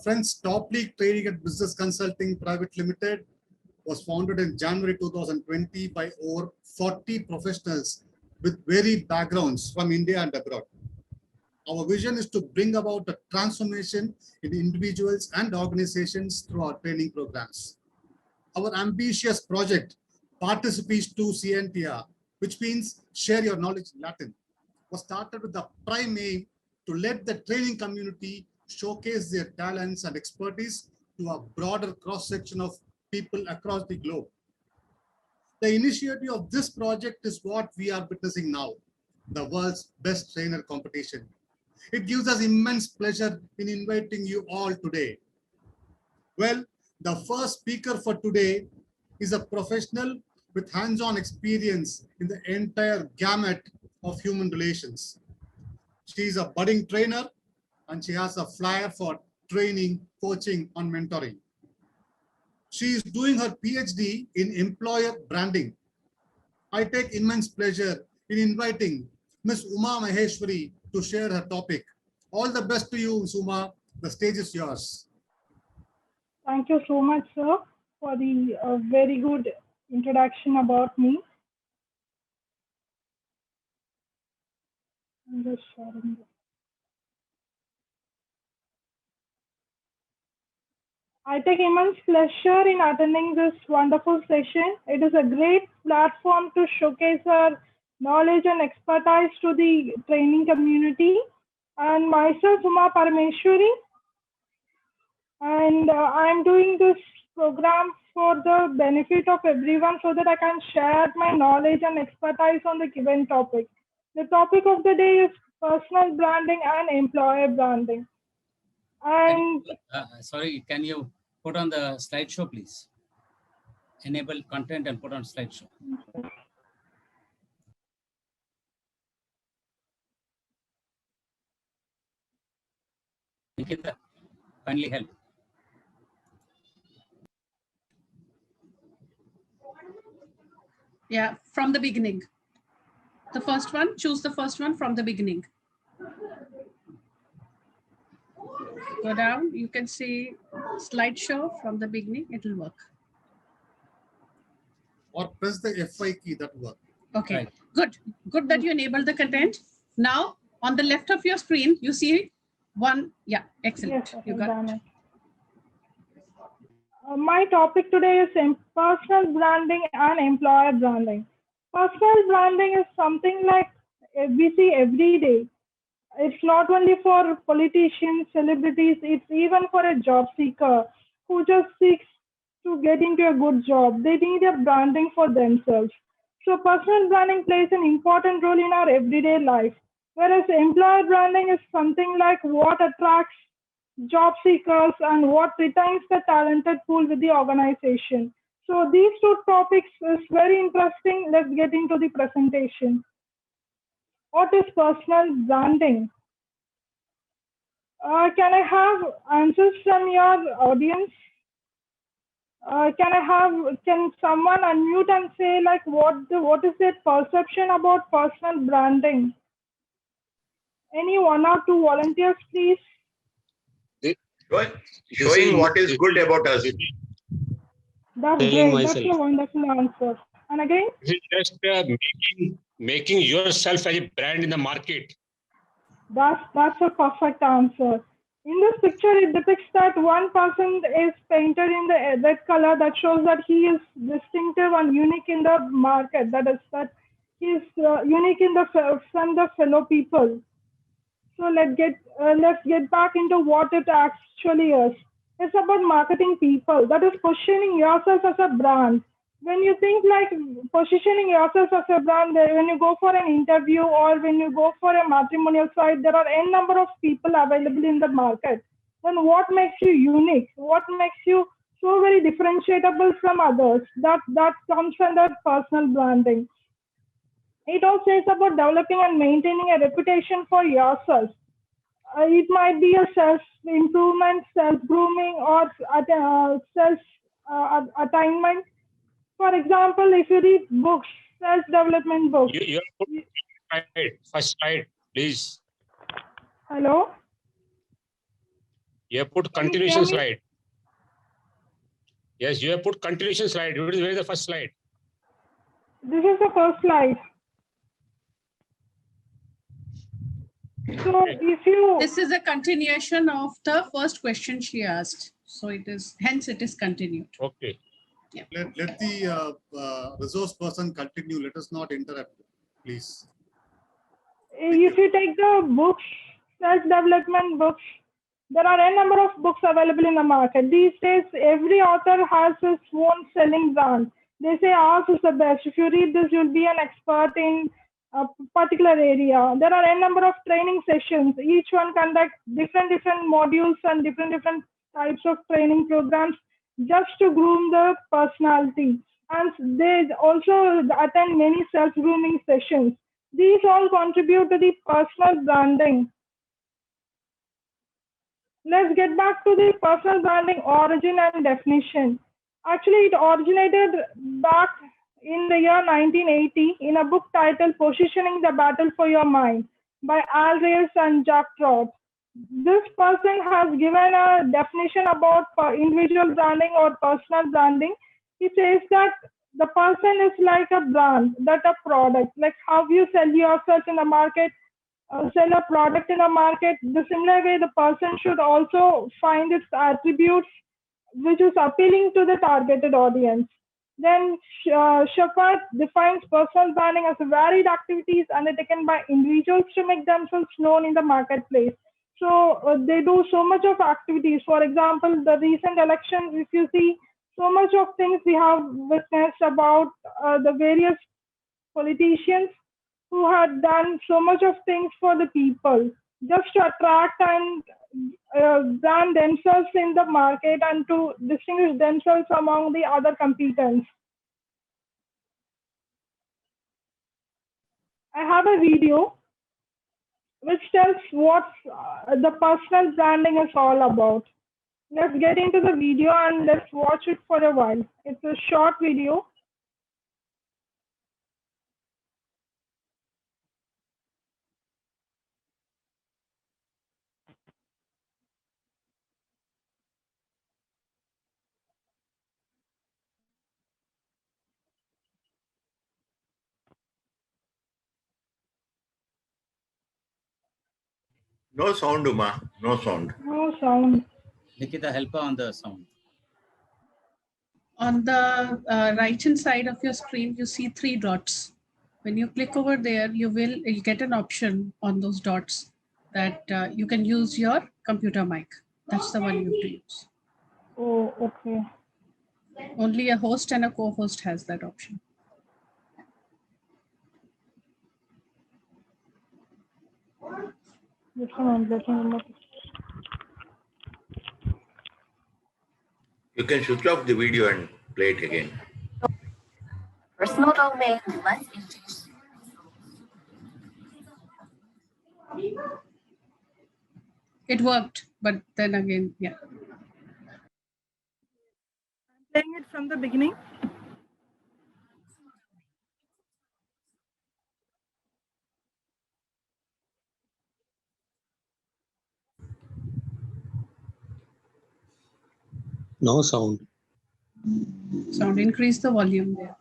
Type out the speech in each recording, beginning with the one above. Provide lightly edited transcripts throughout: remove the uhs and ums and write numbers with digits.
Friends, TopLeague Training and Business Consulting Private Limited was founded in January 2020 by over 40 professionals with varied backgrounds from India and abroad. Our vision is to bring about a transformation in individuals and organizations through our training programs. Our ambitious project, Participis tu Scientia, which means share your knowledge in Latin, was started with the prime aim to let the training community showcase their talents and expertise to a broader cross-section of people across the globe. The initiative of this project is what we are witnessing now, the world's best trainer competition. It gives us immense pleasure in inviting you all today. Well, the first speaker for today is a professional with hands-on experience in the entire gamut of human relations. She is a budding trainer and she has a flair for training, coaching, and mentoring. She is doing her PhD in employer branding. I take immense pleasure in inviting Ms. Uma Maheshwari to share her topic. All the best to you, Ms. Uma. The stage is yours. Thank you so much, sir, for the very good introduction about me. I'm just sharing this. I take immense pleasure in attending this wonderful session. It is a great platform to showcase our knowledge and expertise to the training community. And myself, Uma Parameshwari, and I'm doing this program for the benefit of everyone so that I can share my knowledge and expertise on the given topic. The topic of the day is personal branding and employer branding. And sorry, can you put on the slideshow, please? Enable content and put on slideshow. Nikita, kindly help. Yeah, from the beginning. The first one, choose the first one from the beginning. Go down, you can see slideshow from the beginning, it will work. Or press the F5 key, that work. Okay, Right. Good. Good that you enabled the content. Now, on the left of your screen, you see one. Yeah, excellent. yes, You got it. My topic today is personal branding and employer branding. Personal branding is something like we see every day. It's not only for politicians, celebrities, it's even for a job seeker who just seeks to get into a good job. They need a branding for themselves. So personal branding plays an important role in our everyday life, whereas employer branding is something like what attracts job seekers and what retains the talented pool with the organization. So these two topics is very interesting. Let's get into the presentation. What is personal branding? Can I have answers from your audience? Can someone unmute and say like what is their perception about personal branding? Any one or two volunteers, please? Showing what is good about us. That's great. That's a wonderful answer. And again? Just making yourself as a brand in the market. That's a perfect answer. In this picture, it depicts that one person is painted in the red color that shows that he is distinctive and unique in the market. That is that he is unique in from the fellow people. So let's get back into what it actually is. It's about marketing people. That is positioning yourself as a brand. When you think like positioning yourself as a brand, when you go for an interview or when you go for a matrimonial site, there are n number of people available in the market. Then what makes you unique? What makes you so very differentiable from others? That comes under personal branding. It also is about developing and maintaining a reputation for yourself. It might be a self-improvement, self-grooming, or self-attainment. For example, if you read books, self-development books. First slide, please. Hello? You have put Can you hear continuation me? slide. Yes, you have put continuation slide. Where is the first slide? This is the first slide. So Okay. if you, This is a continuation of the first question she asked. So it is, hence it is continued. Okay. Let the resource person continue. Let us not interrupt, please. if you take the books, self-development books, there are a number of books available in the market. These days, every author has his own selling brand. They say ours is the best. If you read this, you'll be an expert in a particular area. There are a number of training sessions. Each one conducts different modules and different types of training programs just to groom the personality. And they also attend many self-grooming sessions. These all contribute to the personal branding. Let's get back to the personal branding origin and definition. Actually, it originated back in the year 1980 in a book titled Positioning the Battle for Your Mind by Al Reyes and Jack Trout. This person has given a definition about individual branding or personal branding. He says that the person is like a brand, that a product, like how you sell yourself in the market, sell a product in the market. The similar way, the person should also find its attributes which is appealing to the targeted audience. Then Shepard defines personal branding as varied activities undertaken by individuals to make themselves known in the marketplace. So they do so much of activities. For example, the recent elections, if you see, so much of things we have witnessed about the various politicians who had done so much of things for the people just to attract and brand themselves in the market and to distinguish themselves among the other competitors. I have a video which tells what the personal branding is all about. Let's get into the video and let's watch it for a while. It's a short video. No sound, Uma. No sound. No sound. Nikita, help her on the sound. On the right hand side of your screen, you see 3 dots. When you click over there, you get an option on those dots that you can use your computer mic. That's the one you have to use. Oh, okay. Only a host and a co-host has that option. You can switch off the video and play it again. Personal domain, let's introduce. It worked, but then again, yeah. Playing it from the beginning. No sound. Sound, increase the volume there.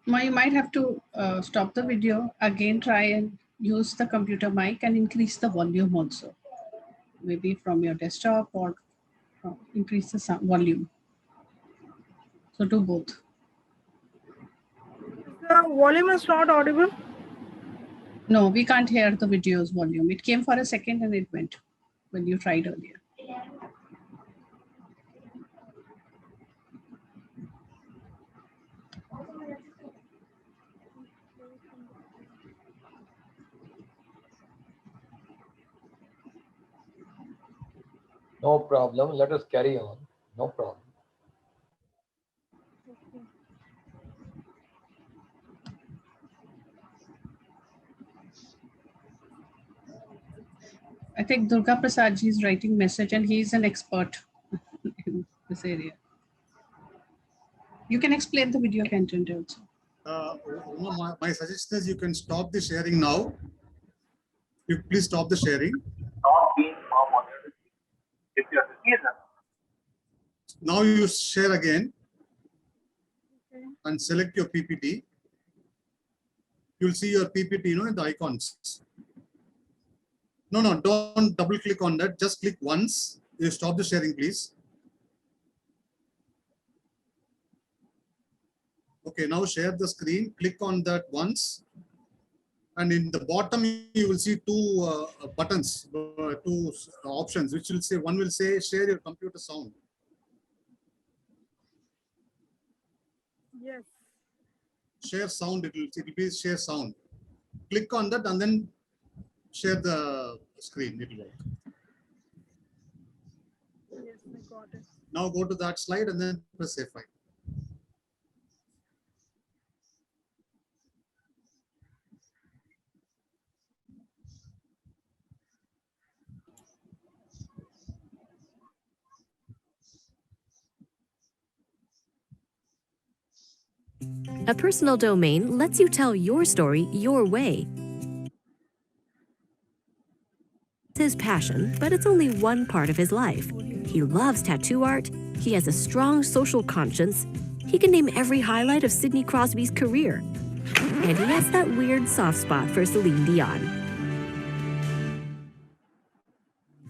Now you might have to stop the video, again try and use the computer mic and increase the volume also. Maybe from your desktop or increase the sound volume. So do both. The volume is not audible. No, we can't hear the video's volume. It came for a second and it went when you tried earlier. No problem. Let us carry on. No problem. I think Durga Prasad ji is writing message and he is an expert in this area. You can explain the video content also. My suggestion is you can stop the sharing now. You please stop the sharing. Now you share again and select your PPT. You'll see your PPT, in the icons. No, don't double click on that. Just click once. You stop the sharing, please. Okay, now share the screen. Click on that once. And in the bottom, you will see two buttons, two options, which will say, one will say share your computer sound. Yes. Share sound, it will be share sound. Click on that and then share the screen, it will work. Yes, I got it. Now go to that slide and then press F5. A personal domain lets you tell your story your way. It's his passion, but it's only one part of his life. He loves tattoo art, he has a strong social conscience, he can name every highlight of Sidney Crosby's career, and he has that weird soft spot for Celine Dion.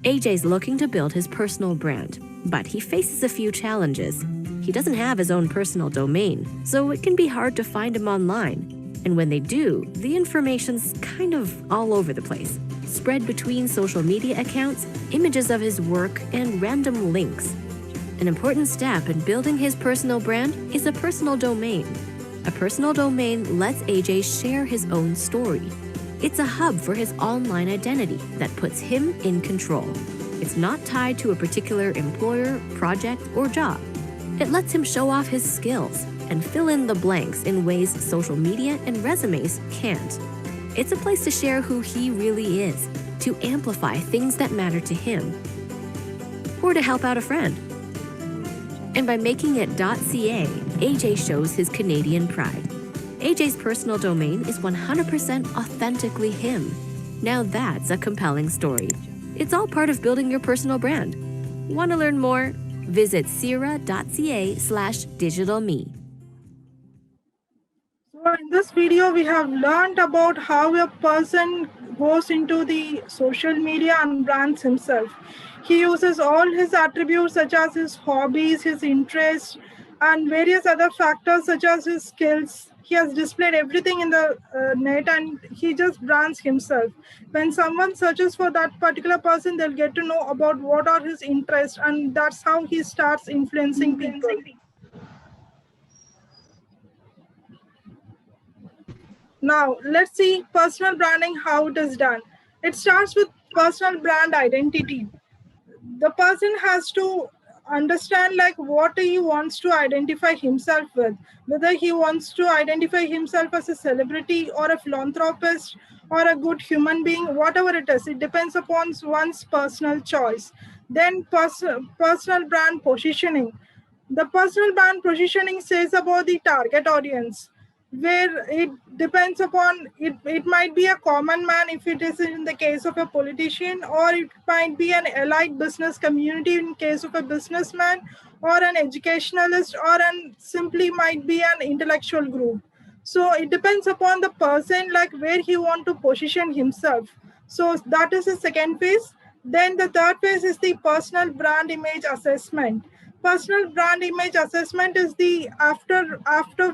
AJ's looking to build his personal brand, but he faces a few challenges. He doesn't have his own personal domain, so it can be hard to find him online. And when they do, the information's kind of all over the place, spread between social media accounts, images of his work, and random links. An important step in building his personal brand is a personal domain. A personal domain lets AJ share his own story. It's a hub for his online identity that puts him in control. It's not tied to a particular employer, project, or job. It lets him show off his skills and fill in the blanks in ways social media and resumes can't. It's a place to share who he really is, to amplify things that matter to him, or to help out a friend. And by making it .ca, AJ shows his Canadian pride. AJ's personal domain is 100% authentically him. Now that's a compelling story. It's all part of building your personal brand. Want to learn more? Visit sira.ca/digitalme. So in this video, we have learned about how a person goes into the social media and brands himself. He uses all his attributes such as his hobbies, his interests, and various other factors such as his skills. He has displayed everything in the net and he just brands himself. When someone searches for that particular person, they'll get to know about what are his interests, and that's how he starts influencing people. Now, let's see personal branding, how it is done. It starts with personal brand identity. The person has to understand like what he wants to identify himself with, whether he wants to identify himself as a celebrity or a philanthropist or a good human being, whatever it is, it depends upon one's personal choice. Then personal brand positioning. The personal brand positioning says about the target audience, where it depends upon it might be a common man if it is in the case of a politician, or it might be an elite business community in case of a businessman, or an educationalist, or simply might be an intellectual group. So it depends upon the person like where he want to position himself. So that is the second phase. Then the third phase is the personal brand image assessment. Personal brand image assessment is the after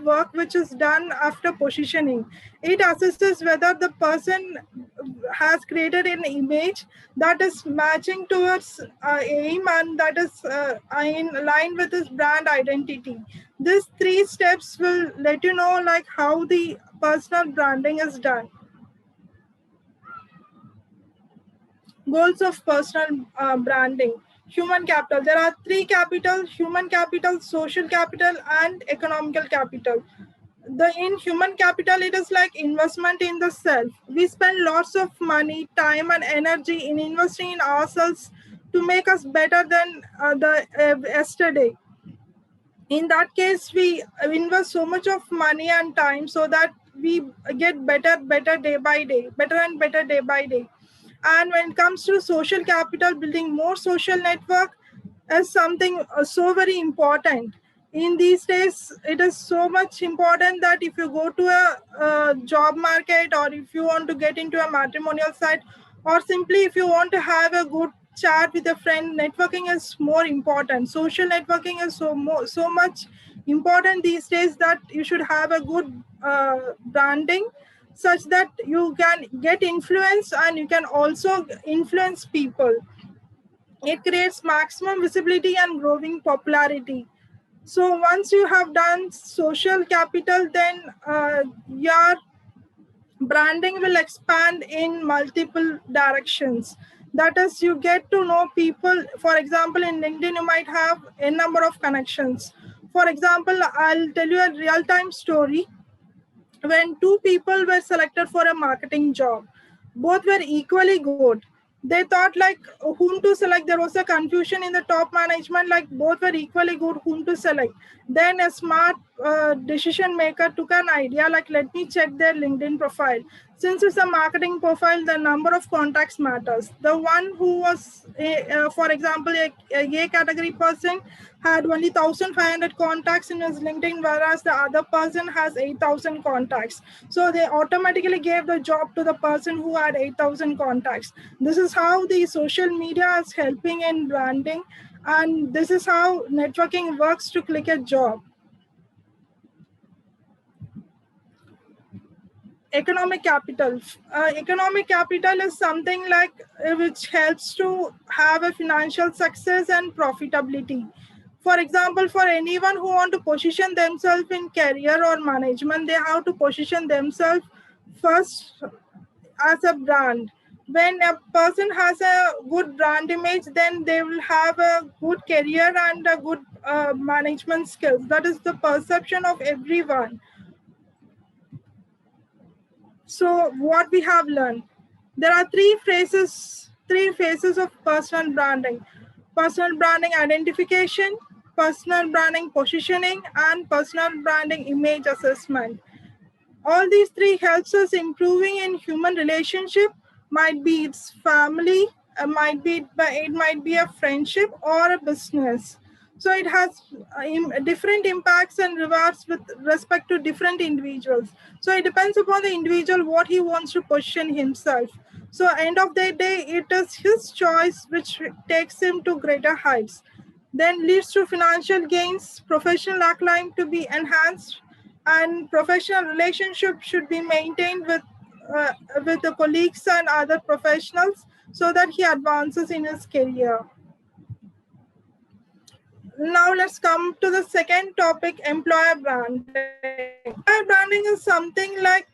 work which is done after positioning. It assesses whether the person has created an image that is matching towards aim and that is in line with his brand identity. These three steps will let you know like how the personal branding is done. Goals of personal branding. Human capital. There are three capital: human capital, social capital, and economical capital. in human capital, it is like investment in the self. We spend lots of money, time, and energy in investing in ourselves to make us better than the yesterday. In that case, we invest so much of money and time so that we get better day by day, better and better day by day. And when it comes to social capital, building more social network is something so very important. In these days, it is so much important that if you go to a job market, or if you want to get into a matrimonial site, or simply if you want to have a good chat with a friend, networking is more important. Social networking is so much important these days, that you should have a good branding, such that you can get influence and you can also influence people. It creates maximum visibility and growing popularity. So once you have done social capital, then your branding will expand in multiple directions. That is, you get to know people. For example, in LinkedIn, you might have a number of connections. For example, I'll tell you a real-time story. When two people were selected for a marketing job, both were equally good. They thought like whom to select. There was a confusion in the top management, like both were equally good, whom to select. Then a smart decision maker took an idea, like let me check their LinkedIn profile. Since it's a marketing profile, the number of contacts matters. The one who was, for example, a category person had only 1,500 contacts in his LinkedIn, whereas the other person has 8,000 contacts. So they automatically gave the job to the person who had 8,000 contacts. This is how the social media is helping in branding, and this is how networking works to click a job. Economic capital. Economic capital is something like which helps to have a financial success and profitability. For example, for anyone who want to position themselves in career or management, they have to position themselves first as a brand. When a person has a good brand image, then they will have a good career and a good management skills. That is the perception of everyone. So what we have learned, there are three phases of personal branding: personal branding identification, personal branding positioning, and personal branding image assessment. All these three helps us improving in human relationship. Might be it's family, it might be a friendship or a business. So it has different impacts and rewards with respect to different individuals. So it depends upon the individual what he wants to position himself. So end of the day, it is his choice which takes him to greater heights. Then leads to financial gains, professional acclaim to be enhanced, and professional relationship should be maintained with the colleagues and other professionals, so that he advances in his career. Now let's come to the second topic, employer branding. Employer branding is something like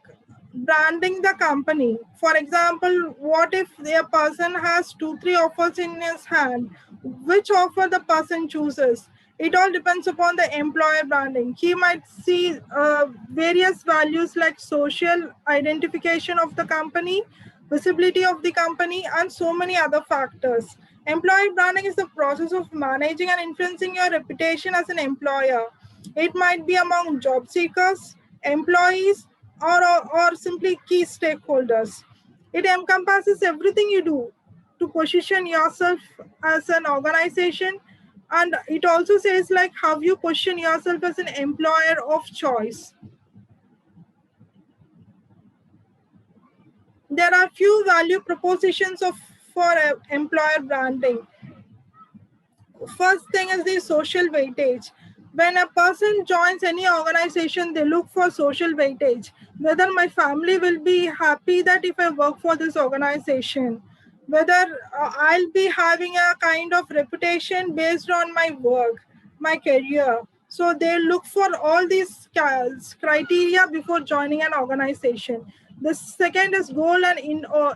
branding the company. For example, what if a person has 2-3 offers in his hand? Which offer the person chooses? It all depends upon the employer branding. He might see various values like social identification of the company, visibility of the company, and so many other factors. Employer branding is the process of managing and influencing your reputation as an employer. It might be among job seekers, employees, or simply key stakeholders. It encompasses everything you do to position yourself as an organization, and it also says like how you position yourself as an employer of choice. There are few value propositions for employer branding. First thing is the social weightage. When a person joins any organization, they look for social weightage. Whether my family will be happy that if I work for this organization, whether I'll be having a kind of reputation based on my work, my career. So they look for all these criteria before joining an organization. The second is goal and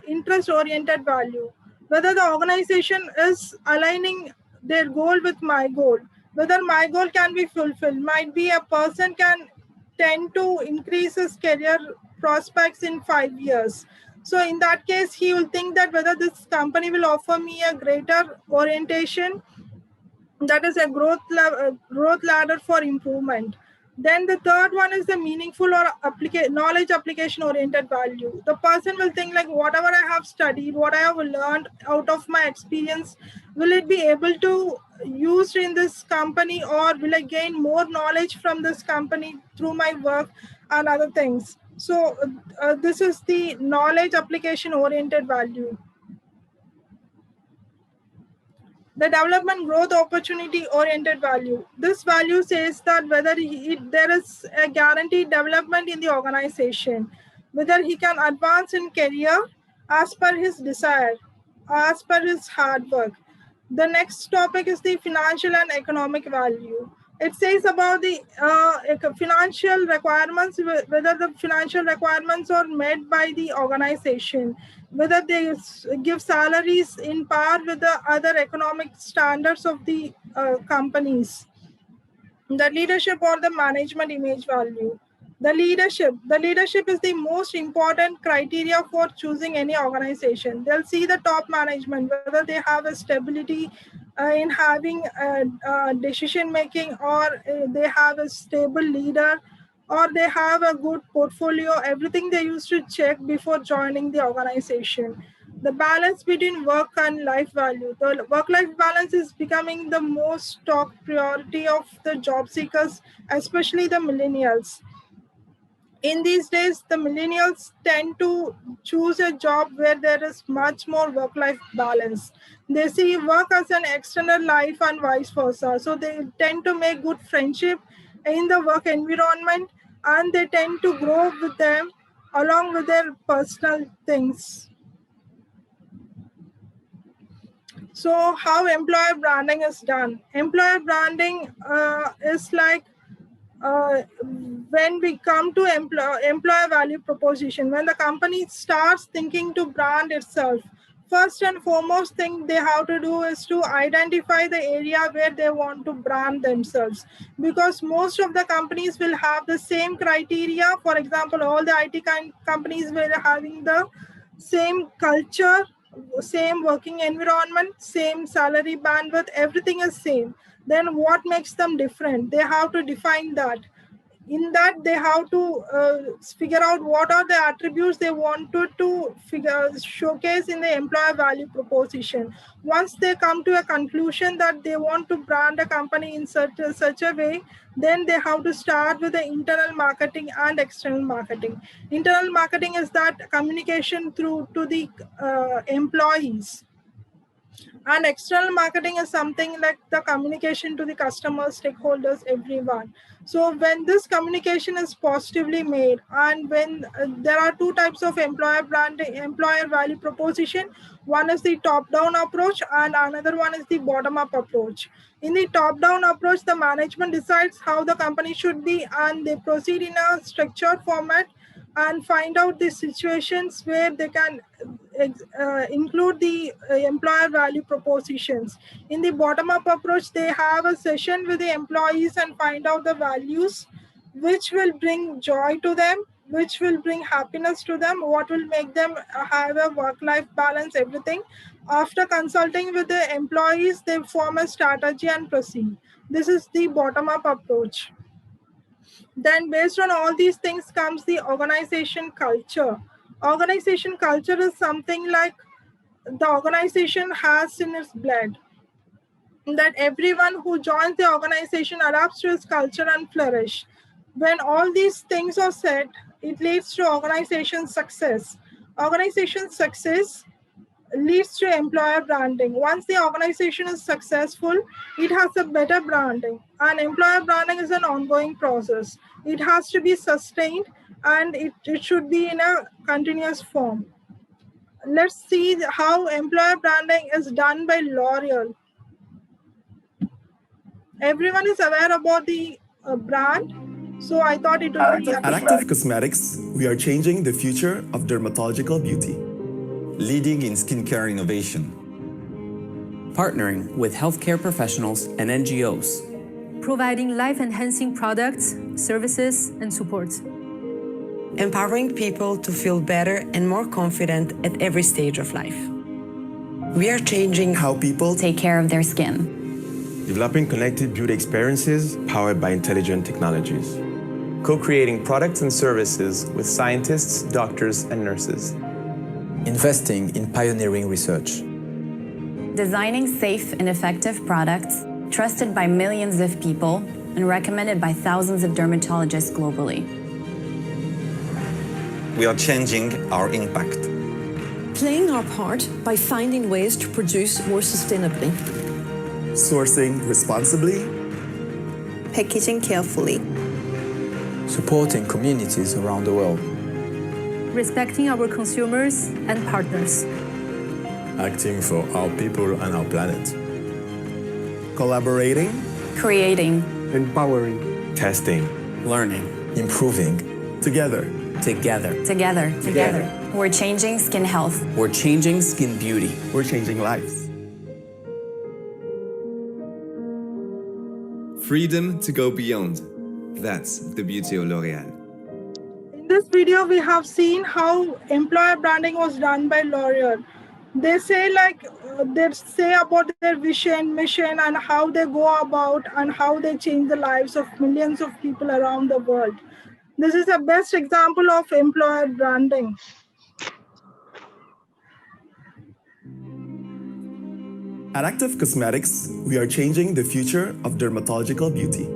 interest-oriented value. Whether the organization is aligning their goal with my goal, whether my goal can be fulfilled. Might be a person can tend to increase his career prospects in 5 years. So in that case, he will think that whether this company will offer me a greater orientation, that is a growth ladder for improvement. Then the third one is the meaningful or knowledge application oriented value. The person will think like, whatever I have studied, what I have learned out of my experience, will it be able to use in this company, or will I gain more knowledge from this company through my work and other things. So this is the knowledge application oriented value. The development growth opportunity oriented value. This value says that whether there is a guaranteed development in the organization, whether he can advance in career as per his desire, as per his hard work. The next topic is the financial and economic value. It says about the financial requirements, whether the financial requirements are met by the organization, whether they give salaries in par with the other economic standards of the companies. The leadership or the management image value. The leadership is the most important criteria for choosing any organization. They'll see the top management, whether they have a stability in having decision making, or they have a stable leader, or they have a good portfolio. Everything they used to check before joining the organization. The balance between work and life value. The work-life balance is becoming the most top priority of the job seekers, especially the millennials. In these days, the millennials tend to choose a job where there is much more work-life balance. They see work as an external life and vice versa. So they tend to make good friendship in the work environment, and they tend to grow with them along with their personal things. So how employer branding is done? Employer branding is like when we come to employer value proposition, when the company starts thinking to brand itself, first and foremost thing they have to do is to identify the area where they want to brand themselves, because most of the companies will have the same criteria. For example, all the IT companies were having the same culture, same working environment, same salary bandwidth, everything is same. Then what makes them different? They have to define that. In that, they have to figure out what are the attributes they wanted to showcase in the employer value proposition. Once they come to a conclusion that they want to brand a company in such a way, then they have to start with the internal marketing and external marketing. Internal marketing is that communication through to the employees. And external marketing is something like the communication to the customers, stakeholders, everyone. So when this communication is positively made, and when there are two types of employer branding, employer value proposition, one is the top-down approach and another one is the bottom-up approach. In the top-down approach, the management decides how the company should be, and they proceed in a structured format and find out the situations where they can include the employer value propositions. In the bottom-up approach, they have a session with the employees and find out the values which will bring joy to them, which will bring happiness to them, what will make them have a work-life balance, everything. After consulting with the employees, they form a strategy and proceed. This is the bottom-up approach. Then based on all these things comes the organization culture. Organization culture is something like the organization has in its blood, that everyone who joins the organization adapts to its culture and flourish. When all these things are said, it leads to organization success. Organization success leads to employer branding. Once the organization is successful, it has a better branding. And employer branding is an ongoing process. It has to be sustained, and it should be in a continuous form. Let's see how employer branding is done by L'Oreal. Everyone is aware about the brand, so I thought it would be... At Active Cosmetics, we are changing the future of dermatological beauty. Leading in skincare innovation. Partnering with healthcare professionals and NGOs. providing life-enhancing products, services, and support. Empowering people to feel better and more confident at every stage of life. We are changing how people take care of their skin. Developing connected beauty experiences powered by intelligent technologies. Co-creating products and services with scientists, doctors, and nurses. Investing in pioneering research. Designing safe and effective products trusted by millions of people and recommended by thousands of dermatologists globally. We are changing our impact. Playing our part by finding ways to produce more sustainably. Sourcing responsibly. packaging carefully. Supporting communities around the world. Respecting our consumers and partners. Acting for our people and our planet. Collaborating. Creating. Empowering. Testing. Learning. Improving. Together. Together. Together. Together. We're changing skin health. We're changing skin beauty. We're changing lives. Freedom to go beyond. That's the beauty of L'Oréal. In this video, we have seen how employer branding was done by L'Oréal. They say about their vision, mission, and how they go about and how they change the lives of millions of people around the world. This is the best example of employer branding. At Active Cosmetics, we are changing the future of dermatological beauty.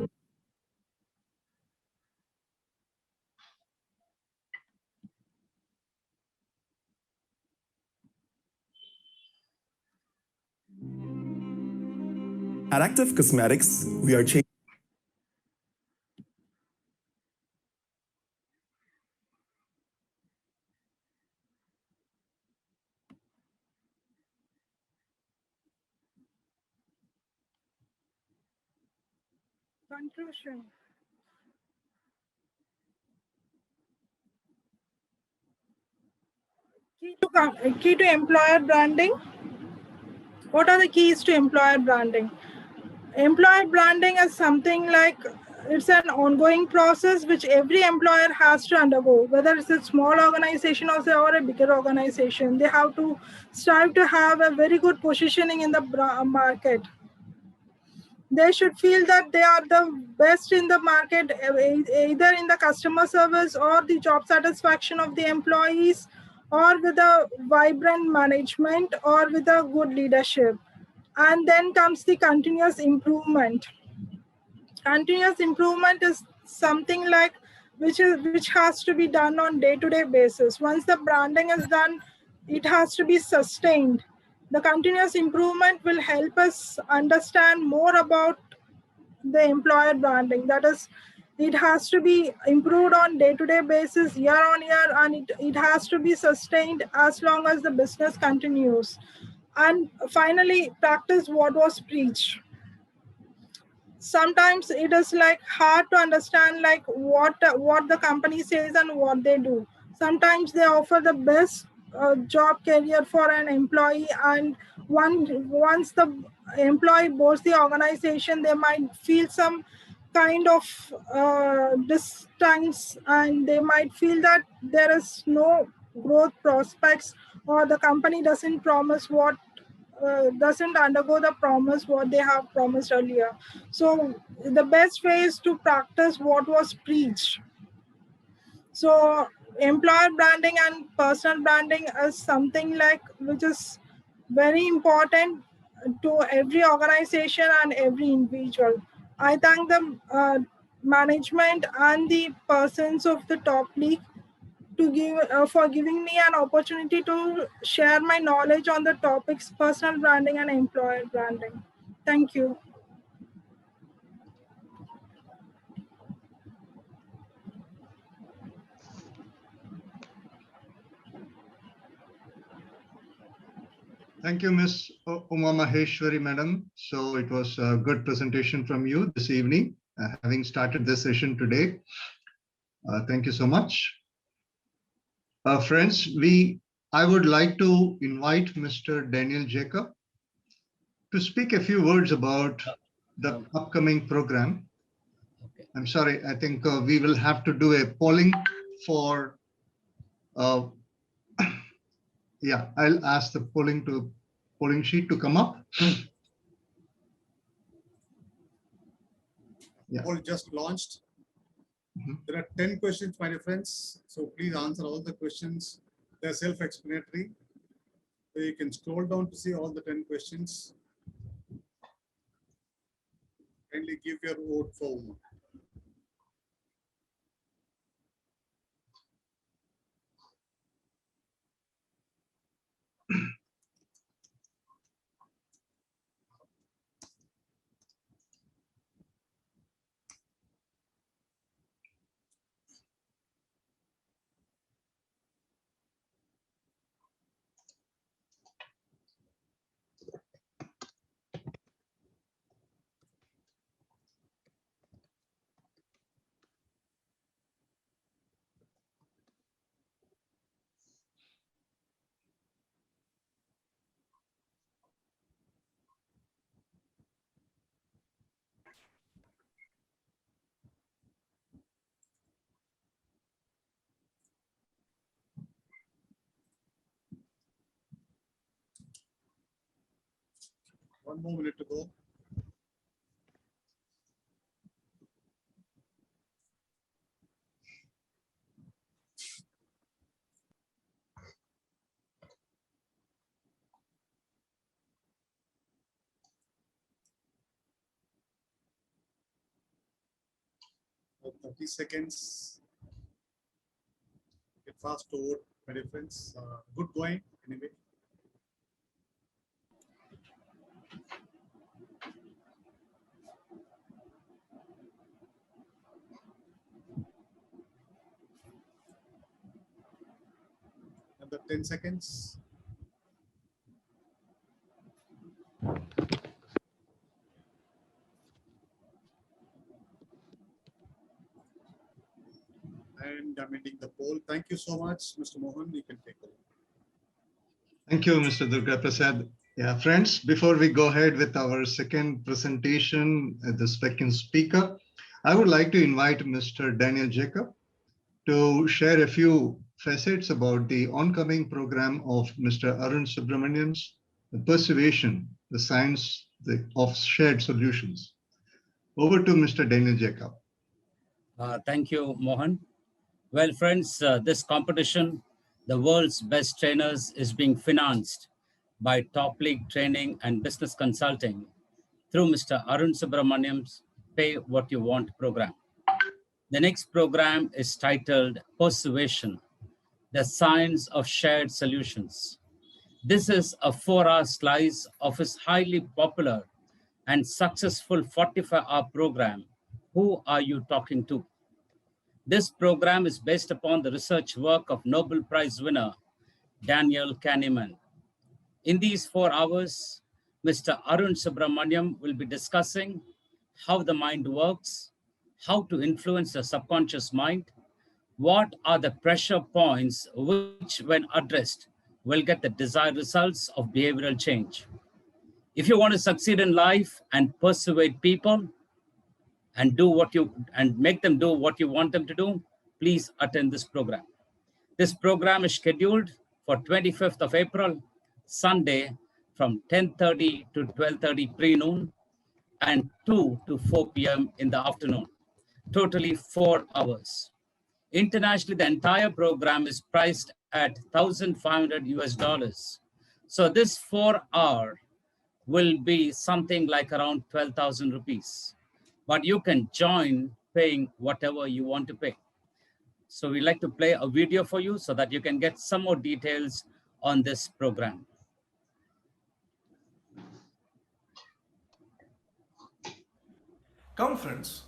At Active Cosmetics, we are changing. Conclusion. Key to employer branding. What are the keys to employer branding? Employer branding is something like it's an ongoing process which every employer has to undergo, whether it's a small organization or a bigger organization. They have to strive to have a very good positioning in the market. They should feel that they are the best in the market, either in the customer service or the job satisfaction of the employees, or with a vibrant management or with a good leadership. And then comes the continuous improvement. Continuous improvement is something like which has to be done on day-to-day basis. Once the branding is done, it has to be sustained. The continuous improvement will help us understand more about the employer branding. That is, it has to be improved on day-to-day basis, year on year, and it has to be sustained as long as the business continues. And finally, practice what was preached. Sometimes it is like hard to understand like what the company says and what they do. Sometimes they offer the best job career for an employee, and once the employee boards the organization, they might feel some kind of distance, and they might feel that there is no growth prospects, or the company doesn't promise doesn't undergo the promise what they have promised earlier. So the best way is to practice what was preached. So employer branding and personal branding is something like which is very important to every organization and every individual. I thank the management and the persons of the TopLeague for giving me an opportunity to share my knowledge on the topics personal branding and employer branding. Thank you. Thank you, Ms. Uma Maheshwari, Madam. So it was a good presentation from you this evening, having started this session today. Thank you so much. Friends, I would like to invite Mr. Daniel Jacob to speak a few words about the upcoming program. Okay. I'm sorry, I think we will have to do a polling for, yeah, I'll ask the polling sheet to come up. Yeah. Poll just launched. There are 10 questions, my dear friends. So please answer all the questions. They're self-explanatory. So you can scroll down to see all the 10 questions. Kindly give your vote for Uma. One more minute to go. For 30 seconds. Get fast to vote, my dear friends. Good going, anyway. Another 10 seconds. And I'm ending the poll. Thank you so much, Mr. Mohan. You can take over. Thank you, Mr. Durga Prasad. Yeah, friends, before we go ahead with our second presentation, the second speaker, I would like to invite Mr. Daniel Jacob to share a few facets about the oncoming program of Mr. Arun Subramanian's Persuasion, the Science of Shared Solutions. Over to Mr. Daniel Jacob. Thank you, Mohan. Well, friends, this competition, the world's best trainers, is being financed by TopLeague Training and Business Consulting through Mr. Arun Subramanian's Pay What You Want program. The next program is titled Persuasion, the Science of Shared Solutions. This is a 4-hour slice of his highly popular and successful 45-hour program, Who Are You Talking To? This program is based upon the research work of Nobel Prize winner Daniel Kahneman. In these 4 hours, Mr. Arun Subramanian will be discussing how the mind works, how to influence the subconscious mind, what are the pressure points which, when addressed, will get the desired results of behavioral change. If you want to succeed in life and persuade people and make them do what you want them to do, please attend this program. This program is scheduled for 25th of April, Sunday, from 10:30 to 12:30 pre-noon and 2 to 4 p.m. in the afternoon. Totally 4 hours. Internationally, the entire program is priced at $1,500. So this 4-hour will be something like around 12,000 rupees. But you can join paying whatever you want to pay. So we'd like to play a video for you so that you can get some more details on this program. Come, friends.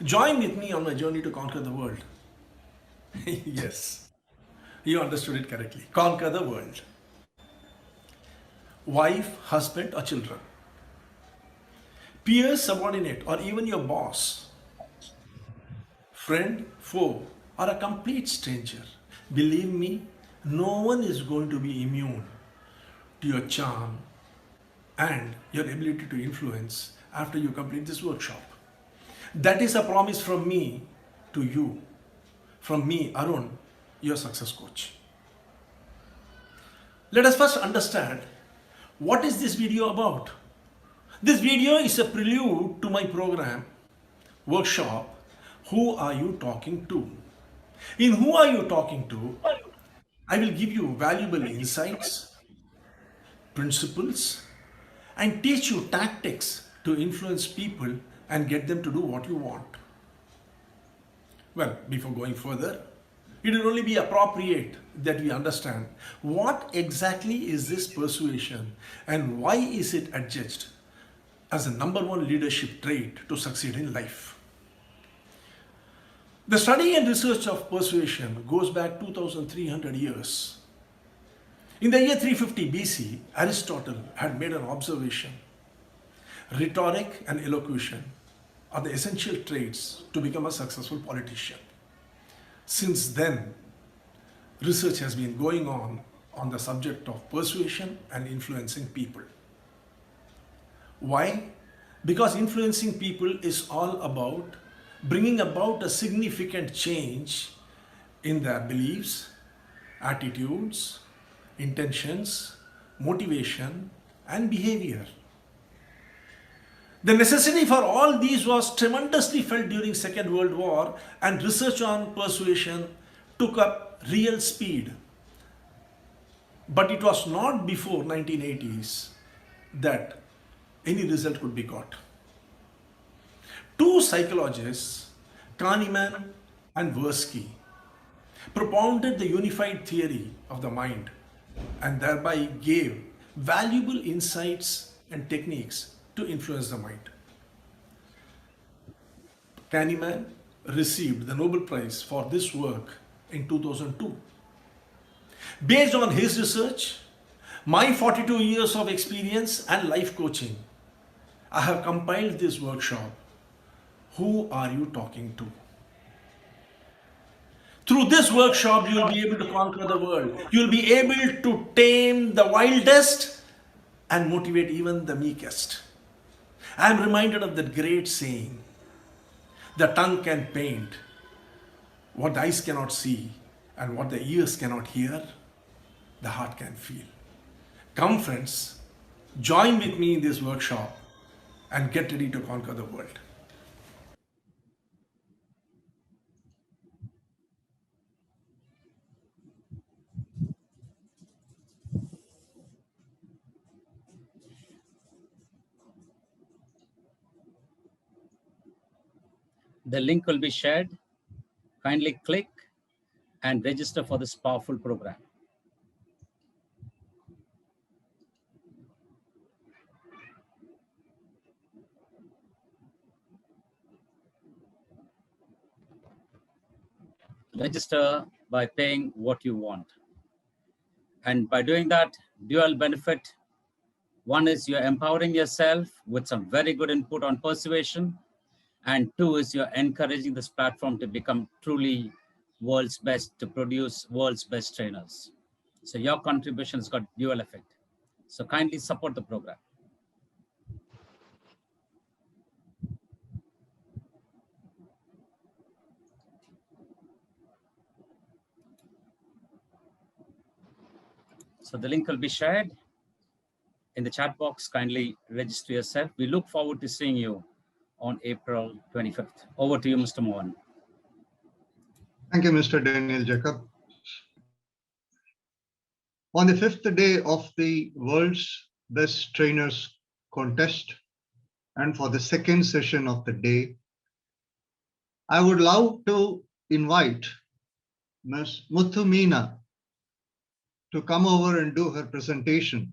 Join with me on my journey to conquer the world. Yes, you understood it correctly. Conquer the world. Wife, husband, or children. Peer, subordinate, or even your boss. Friend, foe, or a complete stranger. Believe me, no one is going to be immune to your charm and your ability to influence after you complete this workshop. That is a promise from me to you, from me, Arun, your success coach. Let us first understand what is this video about. This video is a prelude to my program, workshop, Who Are You Talking To? In Who Are You Talking To, I will give you valuable insights, principles, and teach you tactics to influence people and get them to do what you want. Well, before going further, it will only be appropriate that we understand what exactly is this persuasion and why is it adjudged as the number one leadership trait to succeed in life. The study and research of persuasion goes back 2,300 years. In the year 350 BC, Aristotle had made an observation. Rhetoric and elocution are the essential traits to become a successful politician. Since then, research has been going on the subject of persuasion and influencing people. Why? Because influencing people is all about bringing about a significant change in their beliefs, attitudes, intentions, motivation, and behavior. The necessity for all these was tremendously felt during Second World War, and research on persuasion took up real speed. But it was not before 1980s that any result could be got. Two psychologists, Kahneman and Tversky, propounded the unified theory of the mind and thereby gave valuable insights and techniques to influence the mind. Kahneman received the Nobel Prize for this work in 2002. Based on his research, my 42 years of experience and life coaching, I have compiled this workshop, Who Are You Talking To? Through this workshop, you will be able to conquer the world. You will be able to tame the wildest and motivate even the meekest. I am reminded of that great saying, the tongue can paint what the eyes cannot see, and what the ears cannot hear, the heart can feel. Come friends, join with me in this workshop and get ready to conquer the world. The link will be shared. Kindly click and register for this powerful program. Register by paying what you want. And by doing that, dual benefit. One is you're empowering yourself with some very good input on persuasion. And two is you're encouraging this platform to become truly world's best, to produce world's best trainers. So your contribution has got dual effect. So kindly support the program. So the link will be shared in the chat box. Kindly register yourself. We look forward to seeing you on April 25th. Over to you, Mr. Mohan. Thank you, Mr. Daniel Jacob. On the fifth day of the World's Best Trainers contest, and for the second session of the day, I would love to invite Ms. Muthumina to come over and do her presentation.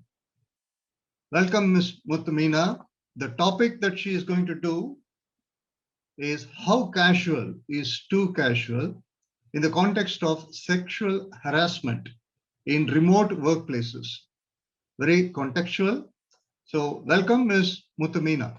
Welcome, Ms. Muthumina. The topic that she is going to do is how casual is too casual in the context of sexual harassment in remote workplaces. Very contextual. So welcome, Ms. Muthumina.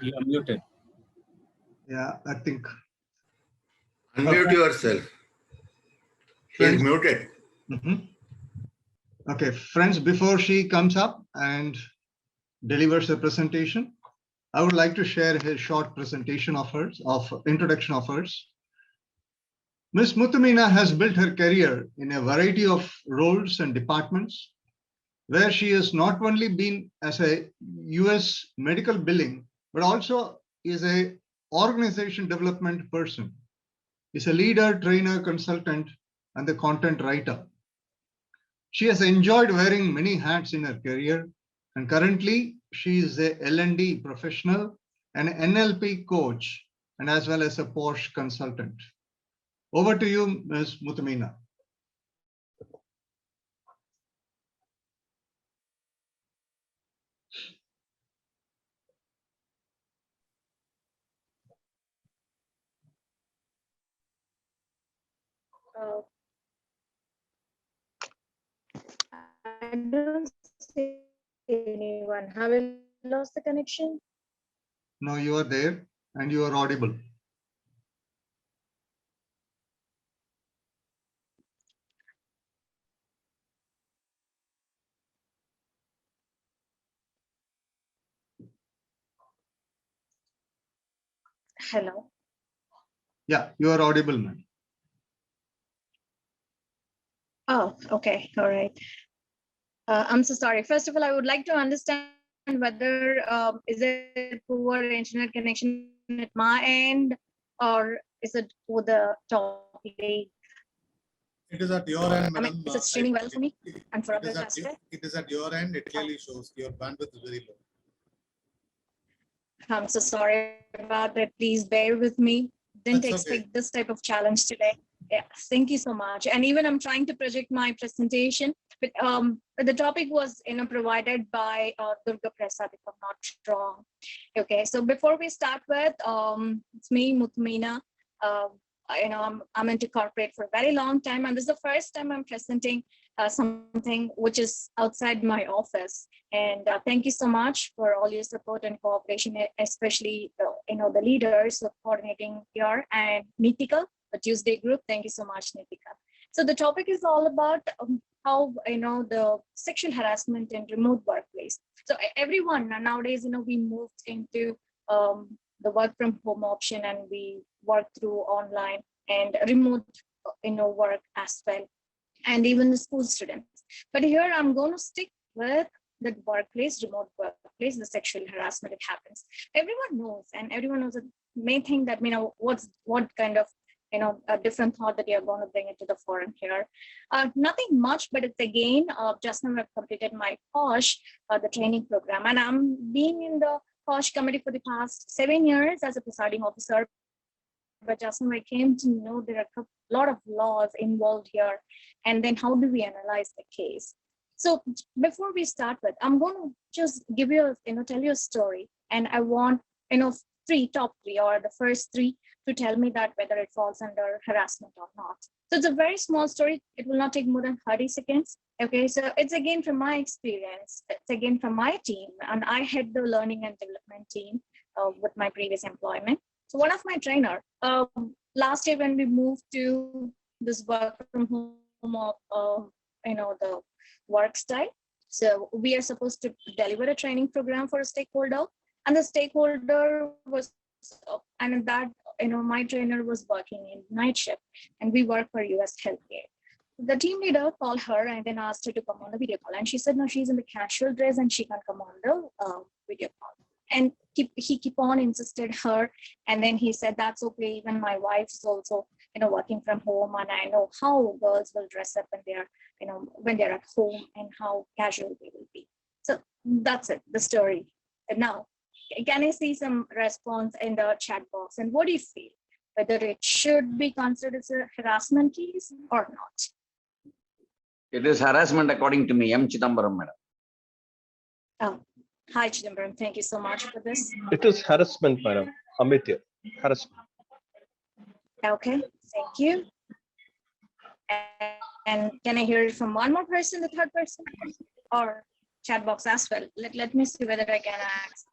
You are muted. Yeah, I think. Unmute yourself. She's muted. Okay, friends, before she comes up and delivers the presentation, I would like to share a short presentation of hers, introduction of hers. Ms. Muthamina has built her career in a variety of roles and departments, where she has not only been as a US medical billing, but also is a organization development person, is a leader, trainer, consultant, and the content writer. She has enjoyed wearing many hats in her career, and currently she is a L&D professional, an NLP coach, and as well as a Porsche consultant. Over to you, Ms. Muthamina. I don't see anyone. Have I lost the connection? No, you are there and you are audible. Hello. Yeah, you are audible, ma'am. Oh, okay. All right. I'm so sorry. First of all, I would like to understand whether is there poor internet connection at my end, or is it for the TopLeague? It is at your end, madam. Is it streaming well for me and for others as well? It is at your end. It clearly shows your bandwidth is very low. I'm so sorry about that. Please bear with me. Didn't expect this type of challenge today. Yeah, thank you so much. And even I'm trying to project my presentation, but the topic was provided by Durga Prasad, if I'm not wrong. Okay, so before we start with, it's me, Muthamina. I'm into corporate for a very long time, and this is the first time I'm presenting something which is outside my office. And thank you so much for all your support and cooperation, especially the leaders of coordinating here, and Nitika, the Tuesday group. Thank you so much, Nitika. So the topic is all about how the sexual harassment in remote workplace. So everyone nowadays, we moved into the work from home option, and we work through online and remote work as well, and even the school students. But here I'm going to stick with the workplace, remote workplace, the sexual harassment, it happens. Everyone knows, and everyone knows, that may think that what kind of a different thought that you're going to bring into the forum here. Nothing much, but it's again, just now I've completed my POSH, the training program, and I'm being in the POSH committee for the past 7 years as a presiding officer. But just now I came to know there are a lot of laws involved here, and then how do we analyze the case? So before we start with, I'm going to just give you, tell you a story, and I want, top three, or the first three, to tell me that whether it falls under harassment or not. So it's a very small story. It will not take more than 30 seconds. Okay, so it's again from my experience. It's again from my team, and I head the learning and development team with my previous employment. So one of my trainer, last year when we moved to this work from home, the work style. So we are supposed to deliver a training program for a stakeholder, and the stakeholder was, and that, my trainer was working in night shift, and we work for US Healthcare. The team leader called her and then asked her to come on the video call, and she said, no, she's in the casual dress and she can't come on the video call. And he keep on insisted her, and then he said, that's okay, even my wife's also working from home, and I know how girls will dress up when they're at home, and how casual they will be. So that's it, the story. And now, can I see some response in the chat box, and what do you feel, whether it should be considered as a harassment case or not? It is harassment according to me. M. Chidambaram, madam. Oh, hi Chidambaram, thank you so much for this. It is harassment, madam. Amit here. Harassment. Okay, thank you. And can I hear it from one more person, the third person, or chat box as well? Let me see whether I can access.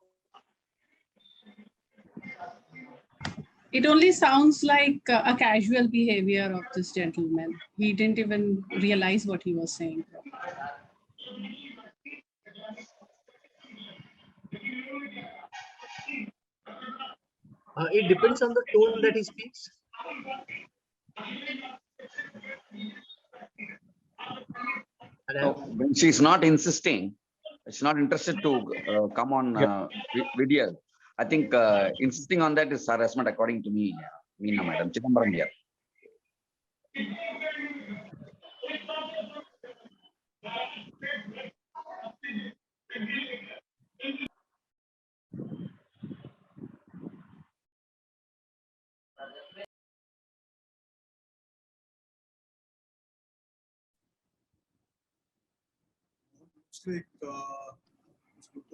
It only sounds like a casual behavior of this gentleman. He didn't even realize what he was saying. It depends on the tone that he speaks. No, when she's not insisting, she's not interested to come on video. I think insisting on that is harassment according to me, Meena Madam Chidambaram here.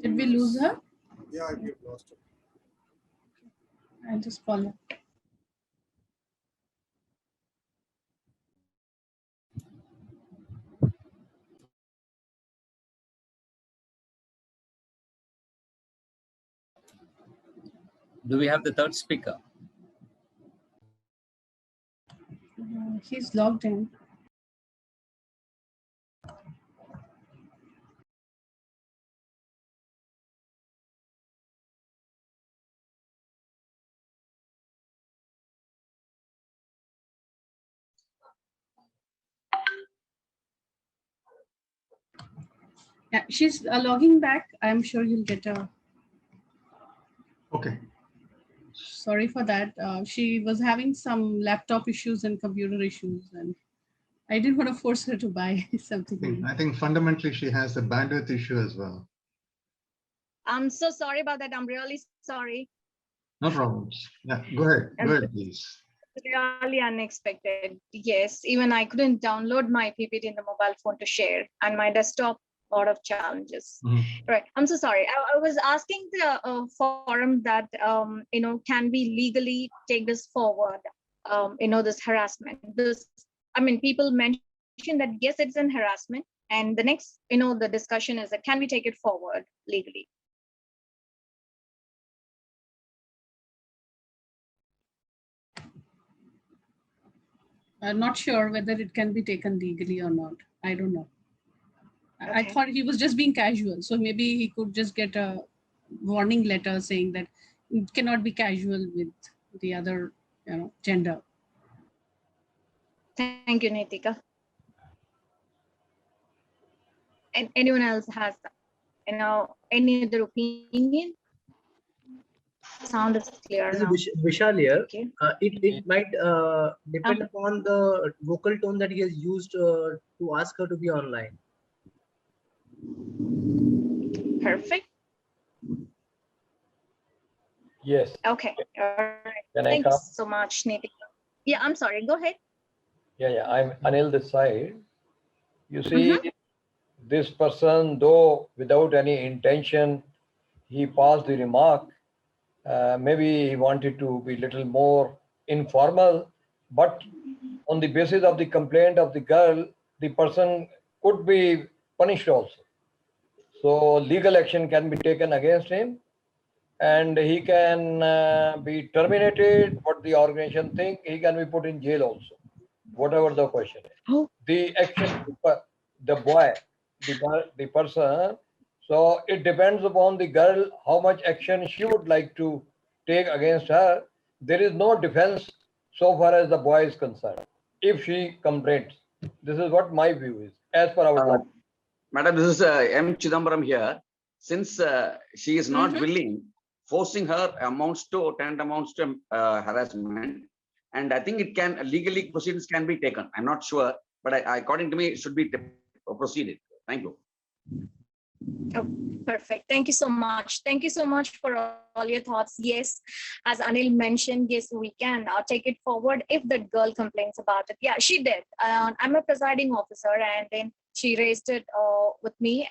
Did we lose her? Yeah, we have lost her. I'll just follow. Do we have the third speaker? He's logged in. Yeah, she's logging back. I'm sure you'll get a. Okay. Sorry for that. She was having some laptop issues and computer issues, and I didn't want to force her to buy something. I think fundamentally she has a bandwidth issue as well. I'm so sorry about that. I'm really sorry. No problems. Yeah, go ahead. Go ahead, please. Really unexpected. Yes, even I couldn't download my PPT in the mobile phone to share, and my desktop, a lot of challenges. Right. I'm so sorry. I was asking the forum that can we legally take this forward? This harassment. People mentioned that yes, it's an harassment, and the next, the discussion is that can we take it forward legally? I'm not sure whether it can be taken legally or not. I don't know. Okay. I thought he was just being casual. So maybe he could just get a warning letter saying that it cannot be casual with the other, gender. Thank you, Nitika. And anyone else has, any other opinion? Sound is clear now. Vishal here. Okay. It might depend upon the vocal tone that he has used to ask her to be online. Perfect. Yes. Okay. All right. Thank you so much, Nitika. Yeah, I'm sorry. Go ahead. Yeah. I'm Anil this side. You see, this person, though without any intention, he passed the remark. Maybe he wanted to be a little more informal, but on the basis of the complaint of the girl, the person could be punished also. So legal action can be taken against him, and he can be terminated. What the organization think, he can be put in jail also, whatever the question is. The action, the boy, the person. So it depends upon the girl how much action she would like to take against her. There is no defense so far as the boy is concerned. If she complains, this is what my view is as per our law. Madam, this is M. Chidambaram here. Since she is not willing, forcing her amounts to harassment, and I think it can legally proceedings can be taken. I'm not sure, but according to me, it should be proceeded. Thank you. Oh, perfect. Thank you so much. Thank you so much for all your thoughts. Yes, as Anil mentioned, yes, we can take it forward if the girl complains about it. Yeah, she did. I'm a presiding officer, and then she raised it with me.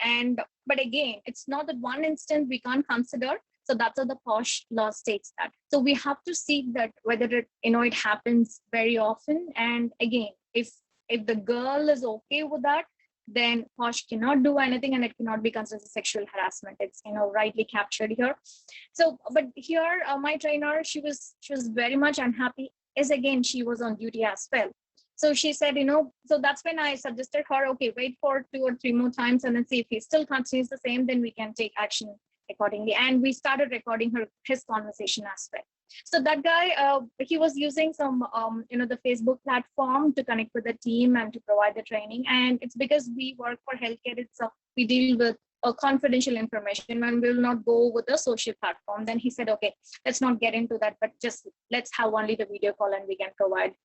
But again, it's not that one instance we can't consider. So that's what the POSH law states that. So we have to see that whether it happens very often. And again, if the girl is okay with that, then Posh cannot do anything and it cannot be considered sexual harassment. It's rightly captured here. So, but here my trainer, she was very much unhappy, as again she was on duty as well. So she said, so that's when I suggested her, okay, wait for 2 or 3 more times and then see if he still continues the same, then we can take action accordingly. And we started recording his conversation as well. So that guy, he was using some, the Facebook platform to connect with the team and to provide the training. And it's because we work for healthcare, we deal with confidential information and we will not go with the social platform. Then he said, okay, let's not get into that, but just let's have only the video call and we can provide,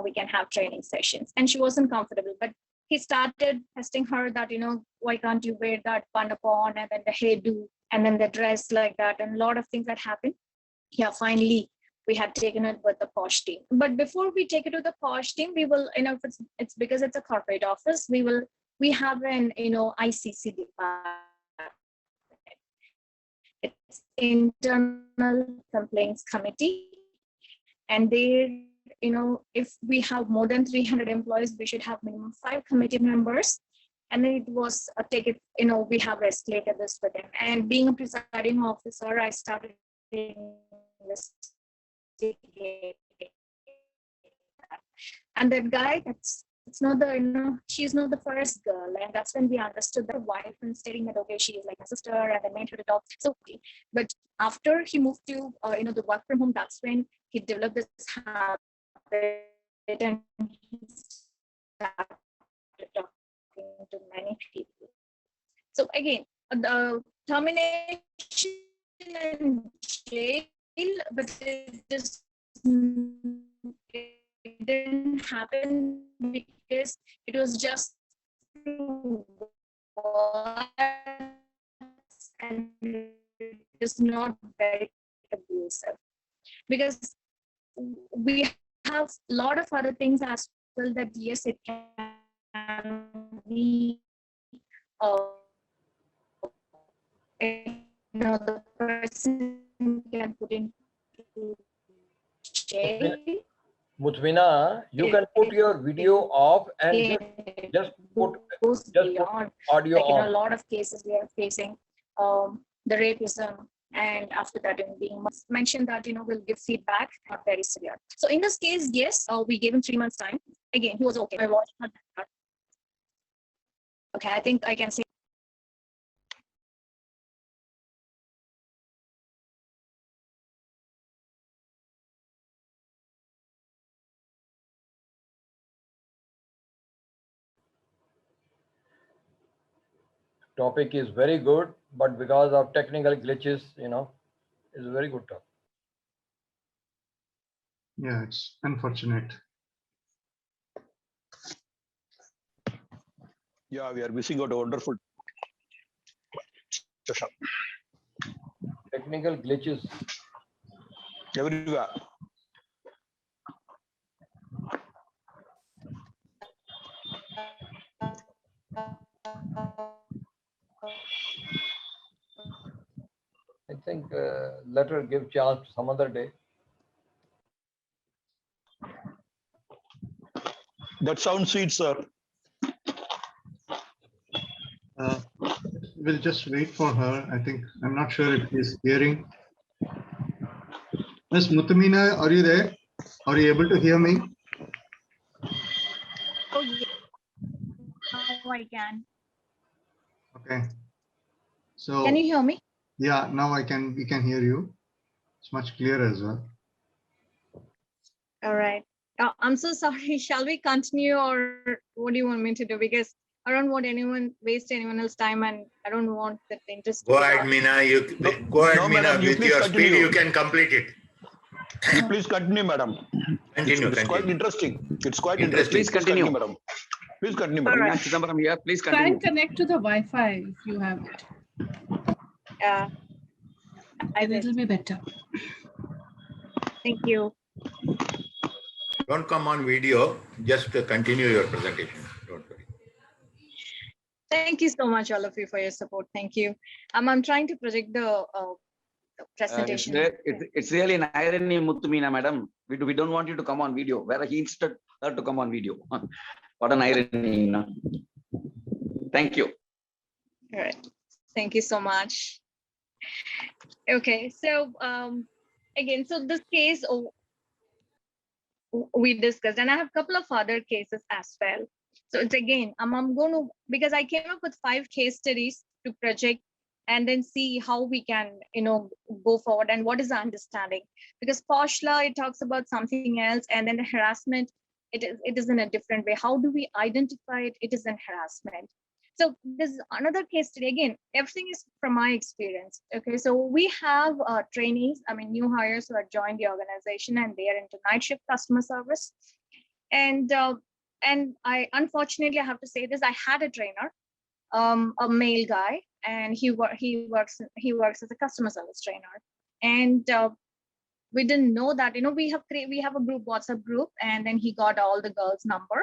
we can have training sessions. And she wasn't comfortable, but he started testing her that, why can't you wear that panapon and then the hairdo and then the dress like that, and a lot of things that happened. Yeah, finally we had taken it with the Posh team. But before we take it to the Posh team, we will, if it's because it's a corporate office, we have an, ICC department. It's Internal Complaints Committee. And they, if we have more than 300 employees, we should have minimum 5 committee members. And then it was a take it, we have escalated this with him. And being a presiding officer, I started investigating. And that guy, it's not the, she's not the first girl. And that's when we understood the wife and stating that, okay, she is like my sister, and then made her to talk. So, but after he moved to, the work from home, that's when he developed this habit and he started talking to many people. So again, the termination in jail, but it didn't happen because it was just and it is not very abusive, because we have a lot of other things as well that yes, it can be the person can put into jail. Mutmina, you can put your video off and just put audio like, on. a lot of cases we are facing the rapism, and after that being mentioned that we'll give feedback, not very severe. So in this case, yes, we gave him 3 months time. Again, he was okay. My voice not that. Okay, I think I can say. Topic is very good, but because of technical glitches, it's a very good topic. Yeah, it's unfortunate. Yeah, we are missing out a wonderful session. Technical glitches everywhere. I think let her give chance some other day. That sounds sweet, sir. We'll just wait for her. I think, I'm not sure if she's hearing. Ms. Mutamina, are you there? Are you able to hear me? Oh, yeah. Now I can. Okay. So Can you hear me? Yeah, now we can hear you. It's much clearer as well. All right. I'm so sorry. Shall we continue, or what do you want me to do? Because I don't want waste anyone else's time, and I don't want that interest. Go ahead, Meena. Go ahead, Meena. Madam, With your speed, you can complete it. Please continue, madam. Continue. It's quite interesting. It's quite interesting. Please continue, madam. Please continue, madam. Right. Chidambaram here. Please Try continue. and connect to the Wi-Fi if you have it. Yeah. It will be better. Thank you. Don't come on video. Just continue your presentation. Don't worry. Thank you so much, all of you, for your support. Thank you. I'm trying to project the presentation. It's really an irony, Muttumina, madam. We don't want you to come on video. Where he insisted her to come on video. What an irony, Thank you. All right. Thank you so much. Okay, so again, so this case we discussed, and I have a couple of other cases as well. So it's again, I'm going to, because I came up with 5 case studies to project and then see how we can, go forward and what is the understanding. Because POSHLA, it talks about something else, and then the harassment, it is in a different way. How do we identify it? It is in harassment. So this is another case study. Again, everything is from my experience. Okay, so we have trainees, new hires who have joined the organization, and they are into night shift customer service. And I unfortunately I have to say this. I had a trainer, a male guy, and he works as a customer service trainer. And we didn't know that, we have a group, WhatsApp group, and then he got all the girls' number,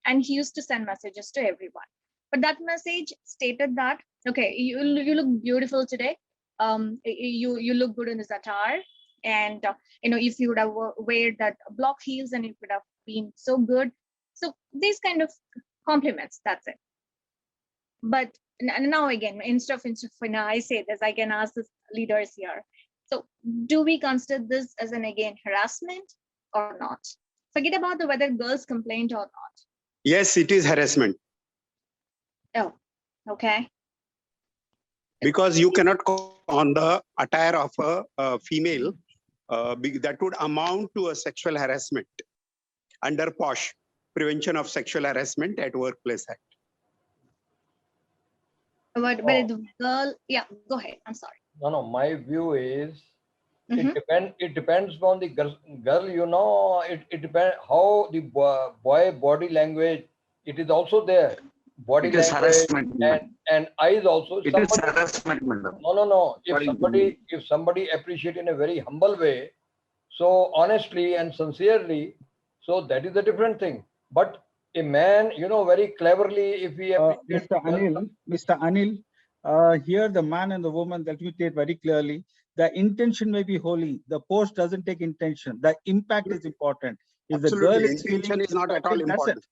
and he used to send messages to everyone. But that message stated that, okay, you look beautiful today. You look good in this attire, and if you would have wear that block heels, and it would have been so good. So these kind of compliments. That's it. But now again, instead of when I say this, I can ask the leaders here. So do we consider this as an, again, harassment or not? Forget about the whether girls complained or not. Yes, it is harassment. Oh, okay. Because you cannot call on the attire of a female, that would amount to a sexual harassment under POSH, Prevention of Sexual Harassment at Workplace Act. But the girl, yeah, go ahead. I'm sorry. No, my view is it depends on the girl, it depends how the boy body language, it is also there. Body It is language harassment. and eyes also. It is harassment, madam. No. If somebody appreciate in a very humble way, so honestly and sincerely, so that is a different thing. But a man, very cleverly, if he Mr. Anil, here the man and the woman, let me state very clearly, the intention may be holy. The post doesn't take intention. The impact is important. If Absolutely. the girl is intention feeling is not at all impacted, that's important.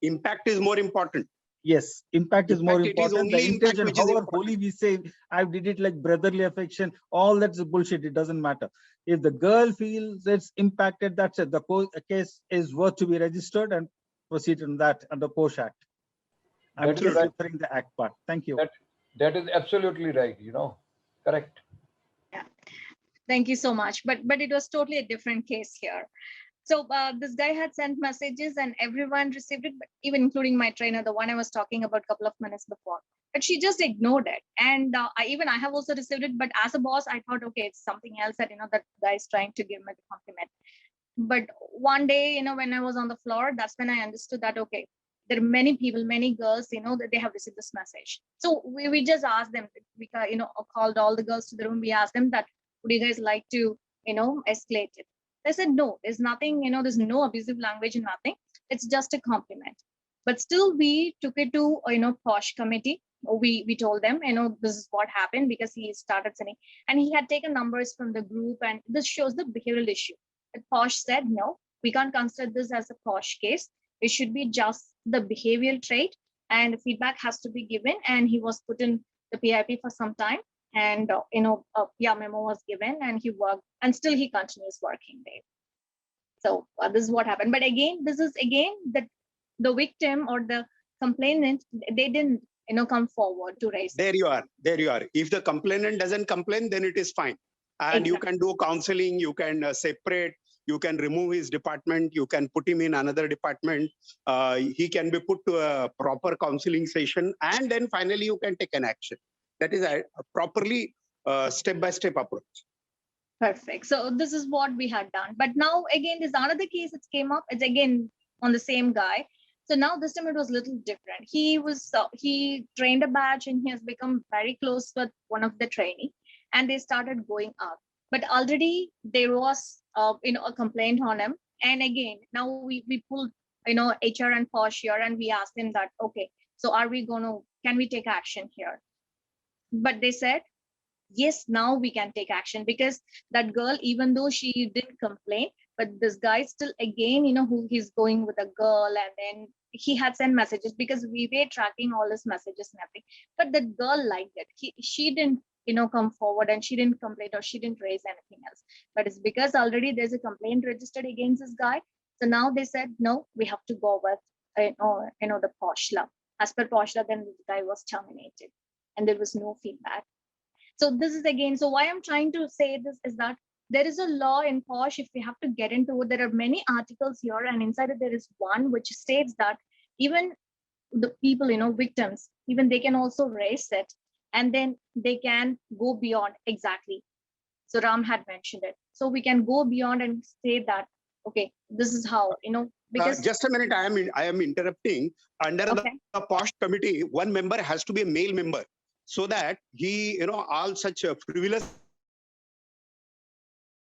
Impact is more important. Yes, impact is more It is important. The only impact intention, which is however important. holy we say, I did it like brotherly affection, all that's bullshit. It doesn't matter. If the girl feels it's impacted, that's it. The case is worth to be registered and proceed on that under POSH Act. I'm That is just right. referring the Act part. Thank you. That is absolutely right, correct. Yeah, thank you so much. But it was totally a different case here. So this guy had sent messages and everyone received it, but even including my trainer, the one I was talking about a couple of minutes before. But she just ignored it. And I have also received it. But as a boss, I thought, okay, it's something else that, that guy is trying to give me the compliment. But one day, when I was on the floor, that's when I understood that, okay, there are many people, many girls, that they have received this message. So we just asked them, we called all the girls to the room. We asked them that, would you guys like to, escalate it? They said, no, there's nothing, there's no abusive language and nothing. It's just a compliment. But still we took it to, POSH committee. We told them, this is what happened because he started sending, and he had taken numbers from the group, and this shows the behavioral issue. But POSH said, no, we can't consider this as a POSH case. It should be just the behavioral trait, and feedback has to be given. And he was put in the PIP for some time, and a memo was given, and he worked, and still he continues working there. So this is what happened. But again, this is the victim or the complainant, they didn't come forward to raise. There you are. If the complainant doesn't complain, then it is fine. And you can do counseling, you can separate, you can remove his department, you can put him in another department. He can be put to a proper counseling session, and then finally you can take an action. That is a properly step-by-step approach. Perfect. So this is what we had done. But now again, there's another case that came up. It's again on the same guy. So now this time it was a little different. He trained a batch, and he has become very close with one of the trainee, and they started going out. But already there was a complaint on him. And again, now we pulled HR and POSH here, and we asked him that, okay, so can we take action here? But they said, yes, now we can take action, because that girl, even though she didn't complain, But this guy still again, who he's going with a girl, and then he had sent messages because we were tracking all his messages and everything. But the girl liked it. She didn't, come forward, and she didn't complain or she didn't raise anything else. But it's because already there's a complaint registered against this guy. So now they said, no, we have to go with, the posh law. As per posh law, then the guy was terminated and there was no feedback. So this is again, so why I'm trying to say this is that there is a law in posh. If we have to get into it, there are many articles here, and inside it there is one which states that even the people, victims, even they can also raise it, and then they can go beyond. Exactly. So Ram had mentioned it. So we can go beyond and say that, okay, this is how, because just a minute, I am interrupting. Under the posh committee, one member has to be a male member, so that he, all such frivolous,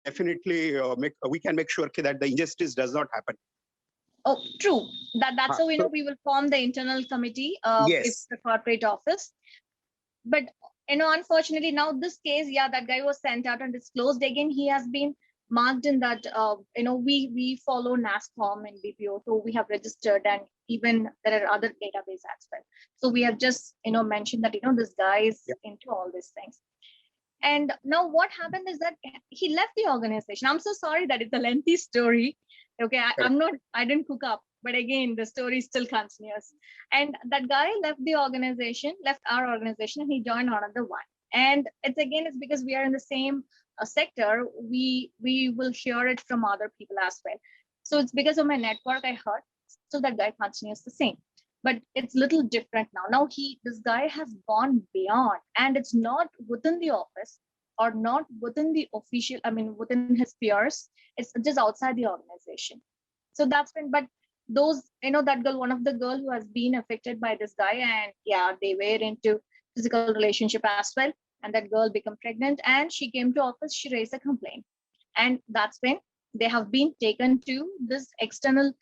definitely we can make sure that the injustice does not happen. Oh, true. That's how we will form the internal committee if the corporate office. But unfortunately now this case, that guy was sent out and it's closed again. He has been marked in that we follow NASCOM and BPO, so we have registered, and even there are other databases as well. So we have just mentioned that this guy is into all these things. And now what happened is that he left the organization. I'm so sorry that it's a lengthy story. Okay, I didn't cook up, but again, the story still continues. And that guy left our organization, and he joined another one. And it's because we are in the same sector. We will hear it from other people as well. So it's because of my network I heard. So that guy continues the same. But it's little different now. Now this guy has gone beyond, and it's not within the office or not within the official, within his peers. It's just outside the organization. So that's when, but those, that girl, one of the girl who has been affected by this guy, and they were into physical relationship as well. And that girl became pregnant, and she came to office, she raised a complaint. And that's when they have been taken to this external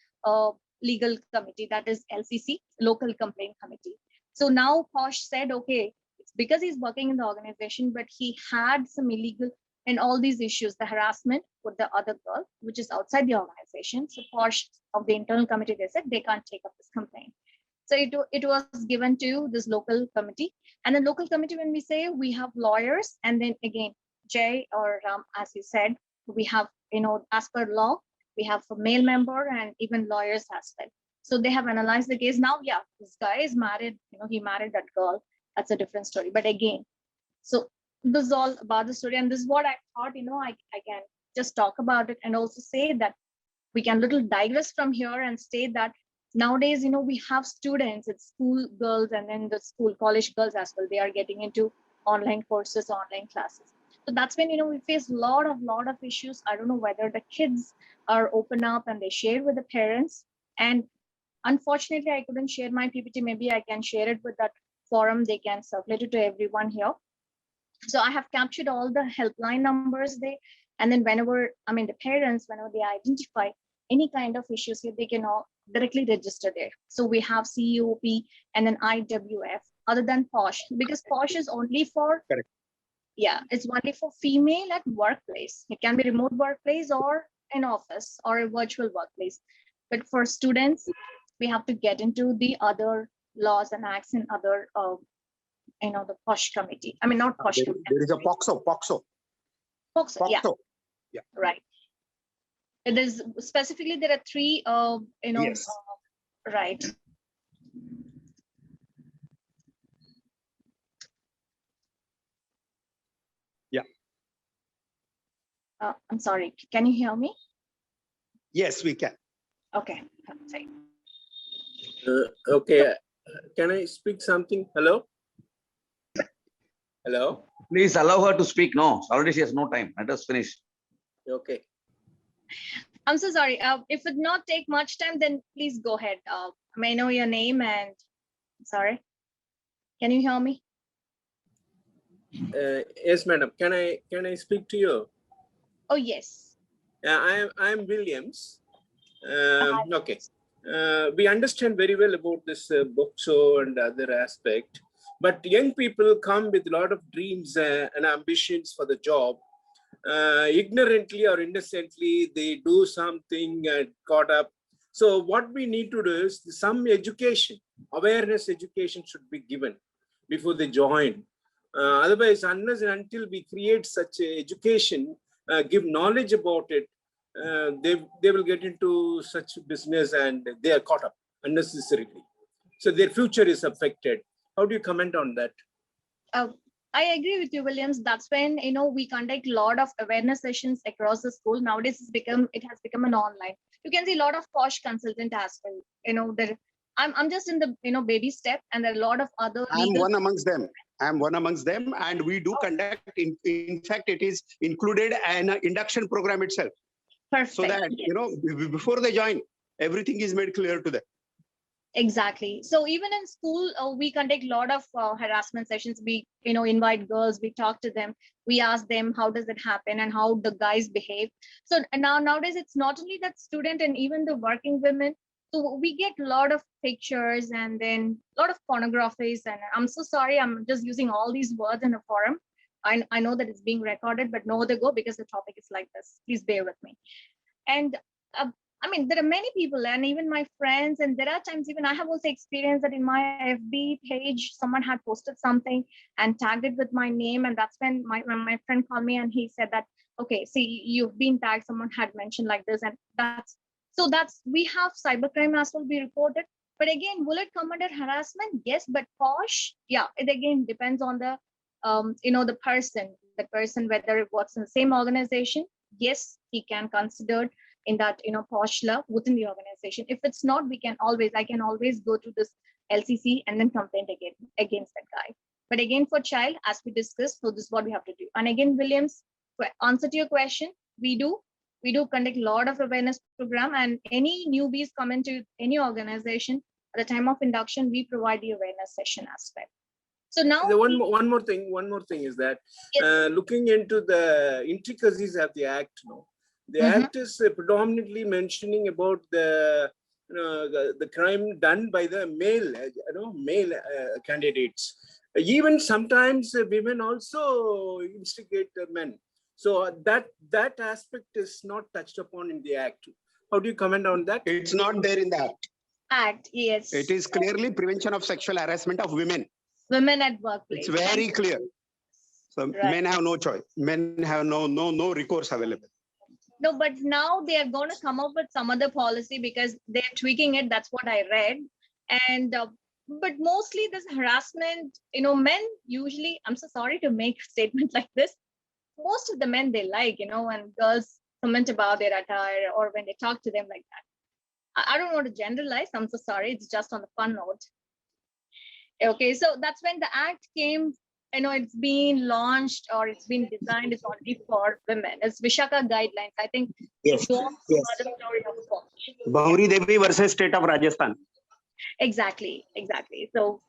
legal committee, that is LCC, local complaint committee. So now Posh said, okay, it's because he's working in the organization, but he had some illegal and all these issues, the harassment with the other girl, which is outside the organization. So Posh of the internal committee, they said they can't take up this complaint. So it was given to this local committee. And the local committee, when we say, we have lawyers, and then again, Jay or Ram, as you said, we have, as per law, we have a male member and even lawyers as well. So they have analyzed the case. Now, this guy is married, he married that girl. That's a different story. But again, so this is all about the story. And this is what I thought, I can just talk about it and also say that we can little digress from here and state that nowadays, we have students, it's school girls and then the school college girls as well. They are getting into online courses, online classes. So that's when, we face a lot of issues. I don't know whether the kids are open up and they share with the parents. And unfortunately, I couldn't share my PPT. Maybe I can share it with that forum. They can circulate it to everyone here. So I have captured all the helpline numbers there. And then whenever, the parents, whenever they identify any kind of issues here, they can all directly register there. So we have CEOP and then IWF, other than POSH, because POSH is only for, it's only for female at workplace. It can be remote workplace or an office or a virtual workplace. But for students, we have to get into the other laws and acts and other, the POSH committee. Not POSH committee. There is a POXO. Yeah. Right. There's specifically, there are three, yes. Right. Yeah. I'm sorry. Can you hear me? Yes, we can. Okay. Okay. Can I speak something? Hello? Hello? Please allow her to speak. No, already she has no time. Let us finish. Okay. I'm so sorry. If it not take much time, then please go ahead. May I know your name and sorry. Can you hear me? Yes, madam. Can I speak to you? Oh yes. I'm Williams. Okay. We understand very well about this BOXO and other aspect, but young people come with a lot of dreams and ambitions for the job. ignorantly or innocently, they do something and caught up. So what we need to do is some education, awareness education should be given before they join. Otherwise, unless and until we create such a education, give knowledge about it, they will get into such business and they are caught up unnecessarily. So their future is affected. How do you comment on that? I agree with you, Williams. That's when, you know, we conduct a lot of awareness sessions across the school. Nowadays, it has become an online. You can see a lot of posh consultant as well. You know, I'm just in the, you know, baby step, and there are a lot of other. I'm one amongst them. I'm one amongst them, and we do conduct. In fact, it is included an induction program itself. Perfect. So that, you know, before they join, everything is made clear to them. Exactly. So even in school, we conduct a lot of harassment sessions. We, you know, invite girls, we talk to them, we ask them how does it happen and how the guys behave. So nowadays, it's not only that student and even the working women. So we get a lot of pictures and then a lot of pornographies. And I'm so sorry, I'm just using all these words in a forum. I know that it's being recorded, but no other go because the topic is like this. Please bear with me. And I mean, there are many people and even my friends, and there are times even I have also experienced that in my FB page, someone had posted something and tagged it with my name. And that's when my friend called me and he said that, okay, see, you've been tagged, someone had mentioned like this. And we have cybercrime as well be reported. But again, will it come under harassment? Yes, but posh, yeah, it again depends on the, you know, the person, whether it works in the same organization. Yes, he can consider in that, you know, posh love within the organization. If it's not, I can always go to this LCC and then complain against that guy. But again, for child, as we discussed, so this is what we have to do. And again, Williams, answer to your question, we do conduct a lot of awareness program, and any newbies come into any organization at the time of induction, we provide the awareness session as well. So now one more thing is that looking into the intricacies of the act, the act is predominantly mentioning about the crime done by the male candidates. Even sometimes women also instigate men. So that aspect is not touched upon in the act. How do you comment on that? It's not there in the act. Yes. It is clearly prevention of sexual harassment of women. Women at workplace. It's very clear. So men have no choice. Men have no recourse available. No, but now they are going to come up with some other policy because they're tweaking it. That's what I read. And but mostly this harassment, you know, men usually, I'm so sorry to make a statement like this. Most of the men they like, you know, when girls comment about their attire or when they talk to them like that. I don't want to generalize. I'm so sorry. It's just on the fun note. Okay, so that's when the act came. You know, it's been launched or it's been designed. It's only for women. It's Vishaka guidelines. I think. Yes. Bahuri Devi versus state of Rajasthan. Exactly. So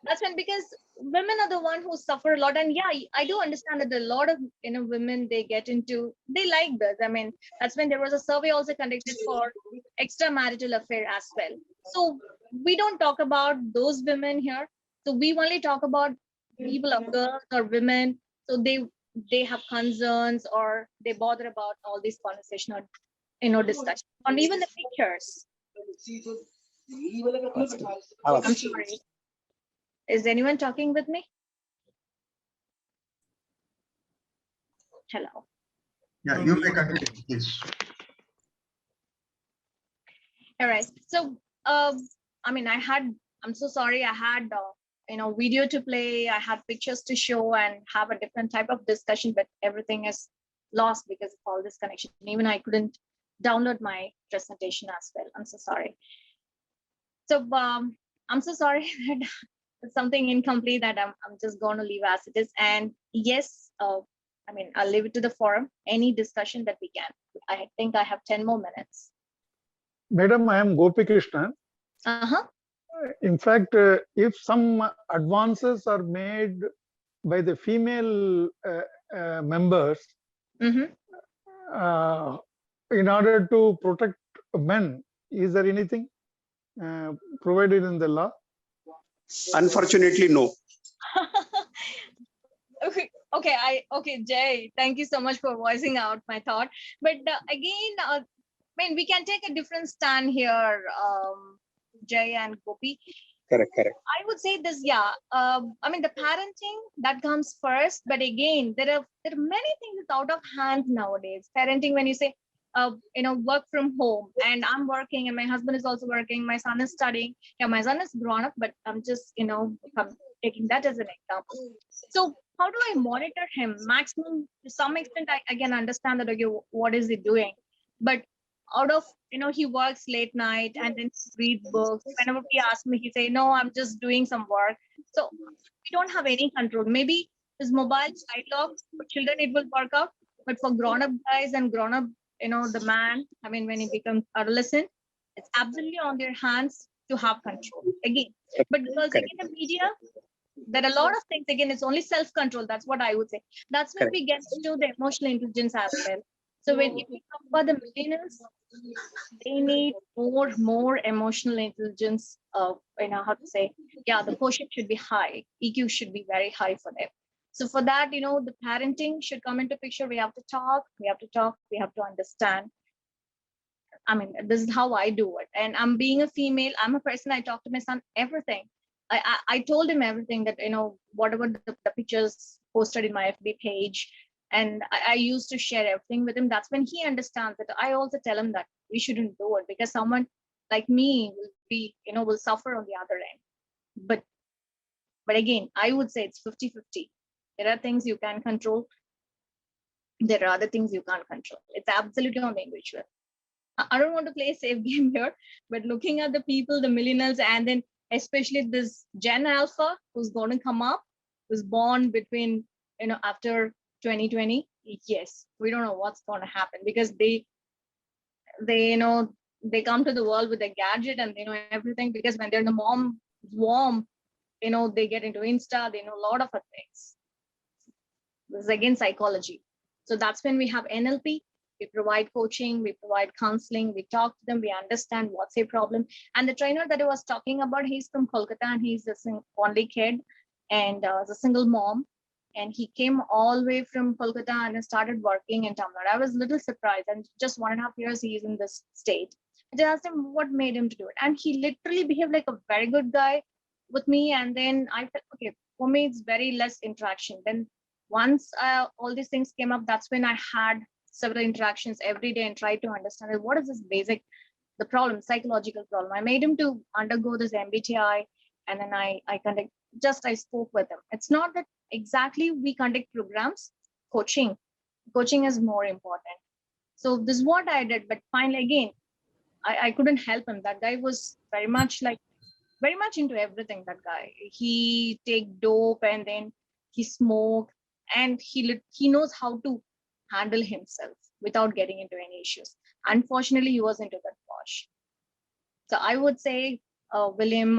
that's when, because women are the one who suffer a lot. And yeah, I do understand that a lot of, you know, women, they get into, they like this. I mean, that's when there was a survey also conducted for extramarital affair as well. So we don't talk about those women here. So we only talk about people of girls or women. So they have concerns or they bother about all these conversation or, you know, discussion on even the pictures. I'm sorry. Is anyone talking with me? Hello. Yeah, you may continue, please. All right. So, I mean, I'm so sorry. I had, you know, video to play. I had pictures to show and have a different type of discussion, but everything is lost because of all this connection. Even I couldn't download my presentation as well. I'm so sorry. So, I'm so sorry that it's something incomplete that I'm just going to leave as it is. And yes, I mean, I'll leave it to the forum. Any discussion that we can. I think I have 10 more minutes. Madam, I am Gopi Krishnan. In fact, if some advances are made by the female members in order to protect men, is there anything provided in the law? Unfortunately, no. Okay. Okay, Jay, thank you so much for voicing out my thought. But again, I mean, we can take a different stand here, Jay and Gopi. Correct. I would say this, yeah. I mean, the parenting that comes first, but again, there are many things out of hand nowadays. Parenting, when you say, work from home, and I'm working, and my husband is also working. My son is studying. Yeah, my son is grown up, but I'm just, I'm taking that as an example. So how do I monitor him? Maximum, to some extent, I can understand that. Okay, what is he doing? But out of he works late night and then reads books. Whenever he asks me, he say, no, I'm just doing some work. So we don't have any control. Maybe his mobile child lock for children, it will work out, but for grown-up guys and grown-up, the man, I mean, when he becomes adolescent, it's absolutely on their hands to have control again. But because again, the media, there are a lot of things. Again, it's only self-control. That's what I would say. That's when we get to the emotional intelligence as well. So if we talk about the millennials, they need more emotional intelligence. How to say? Yeah, the quotient should be high. EQ should be very high for them. So for that, the parenting should come into picture. We have to talk. We have to understand. I mean, this is how I do it. And I'm being a female. I'm a person. I talk to my son everything. I told him everything that, whatever the pictures posted in my FB page, and I used to share everything with him. That's when he understands that. I also tell him that we shouldn't do it because someone like me will suffer on the other end. But again, I would say it's 50-50. There are things you can control. There are other things you can't control. It's absolutely on the individual. I don't want to play a safe game here, but looking at the people, the millennials, and then especially this Gen Alpha who's going to come up, who's born between, after 2020. Yes, we don't know what's going to happen because they come to the world with a gadget and they know everything, because when they're in the mom's womb, they get into Insta, they know a lot of things. This is again psychology. So that's when we have NLP. We provide coaching, we provide counseling, we talk to them, we understand what's their problem. And the trainer that I was talking about, he's from Kolkata and he's a only kid and is a single mom. And he came all the way from Kolkata and started working in Tamil Nadu. I was a little surprised, and just 1.5 years he's in this state. I just asked him what made him to do it. And he literally behaved like a very good guy with me. And then I felt, okay, for me, it's very less interaction. Then once all these things came up, that's when I had several interactions every day and tried to understand what is this the problem, psychological problem. I made him to undergo this MBTI, and then I spoke with him. It's not that exactly we conduct programs. Coaching is more important. So this is what I did. But finally, again, I couldn't help him. That guy was very much into everything. That guy, he take dope and then he smoke, and he knows how to handle himself without getting into any issues. Unfortunately, he was into that posh. So I would say William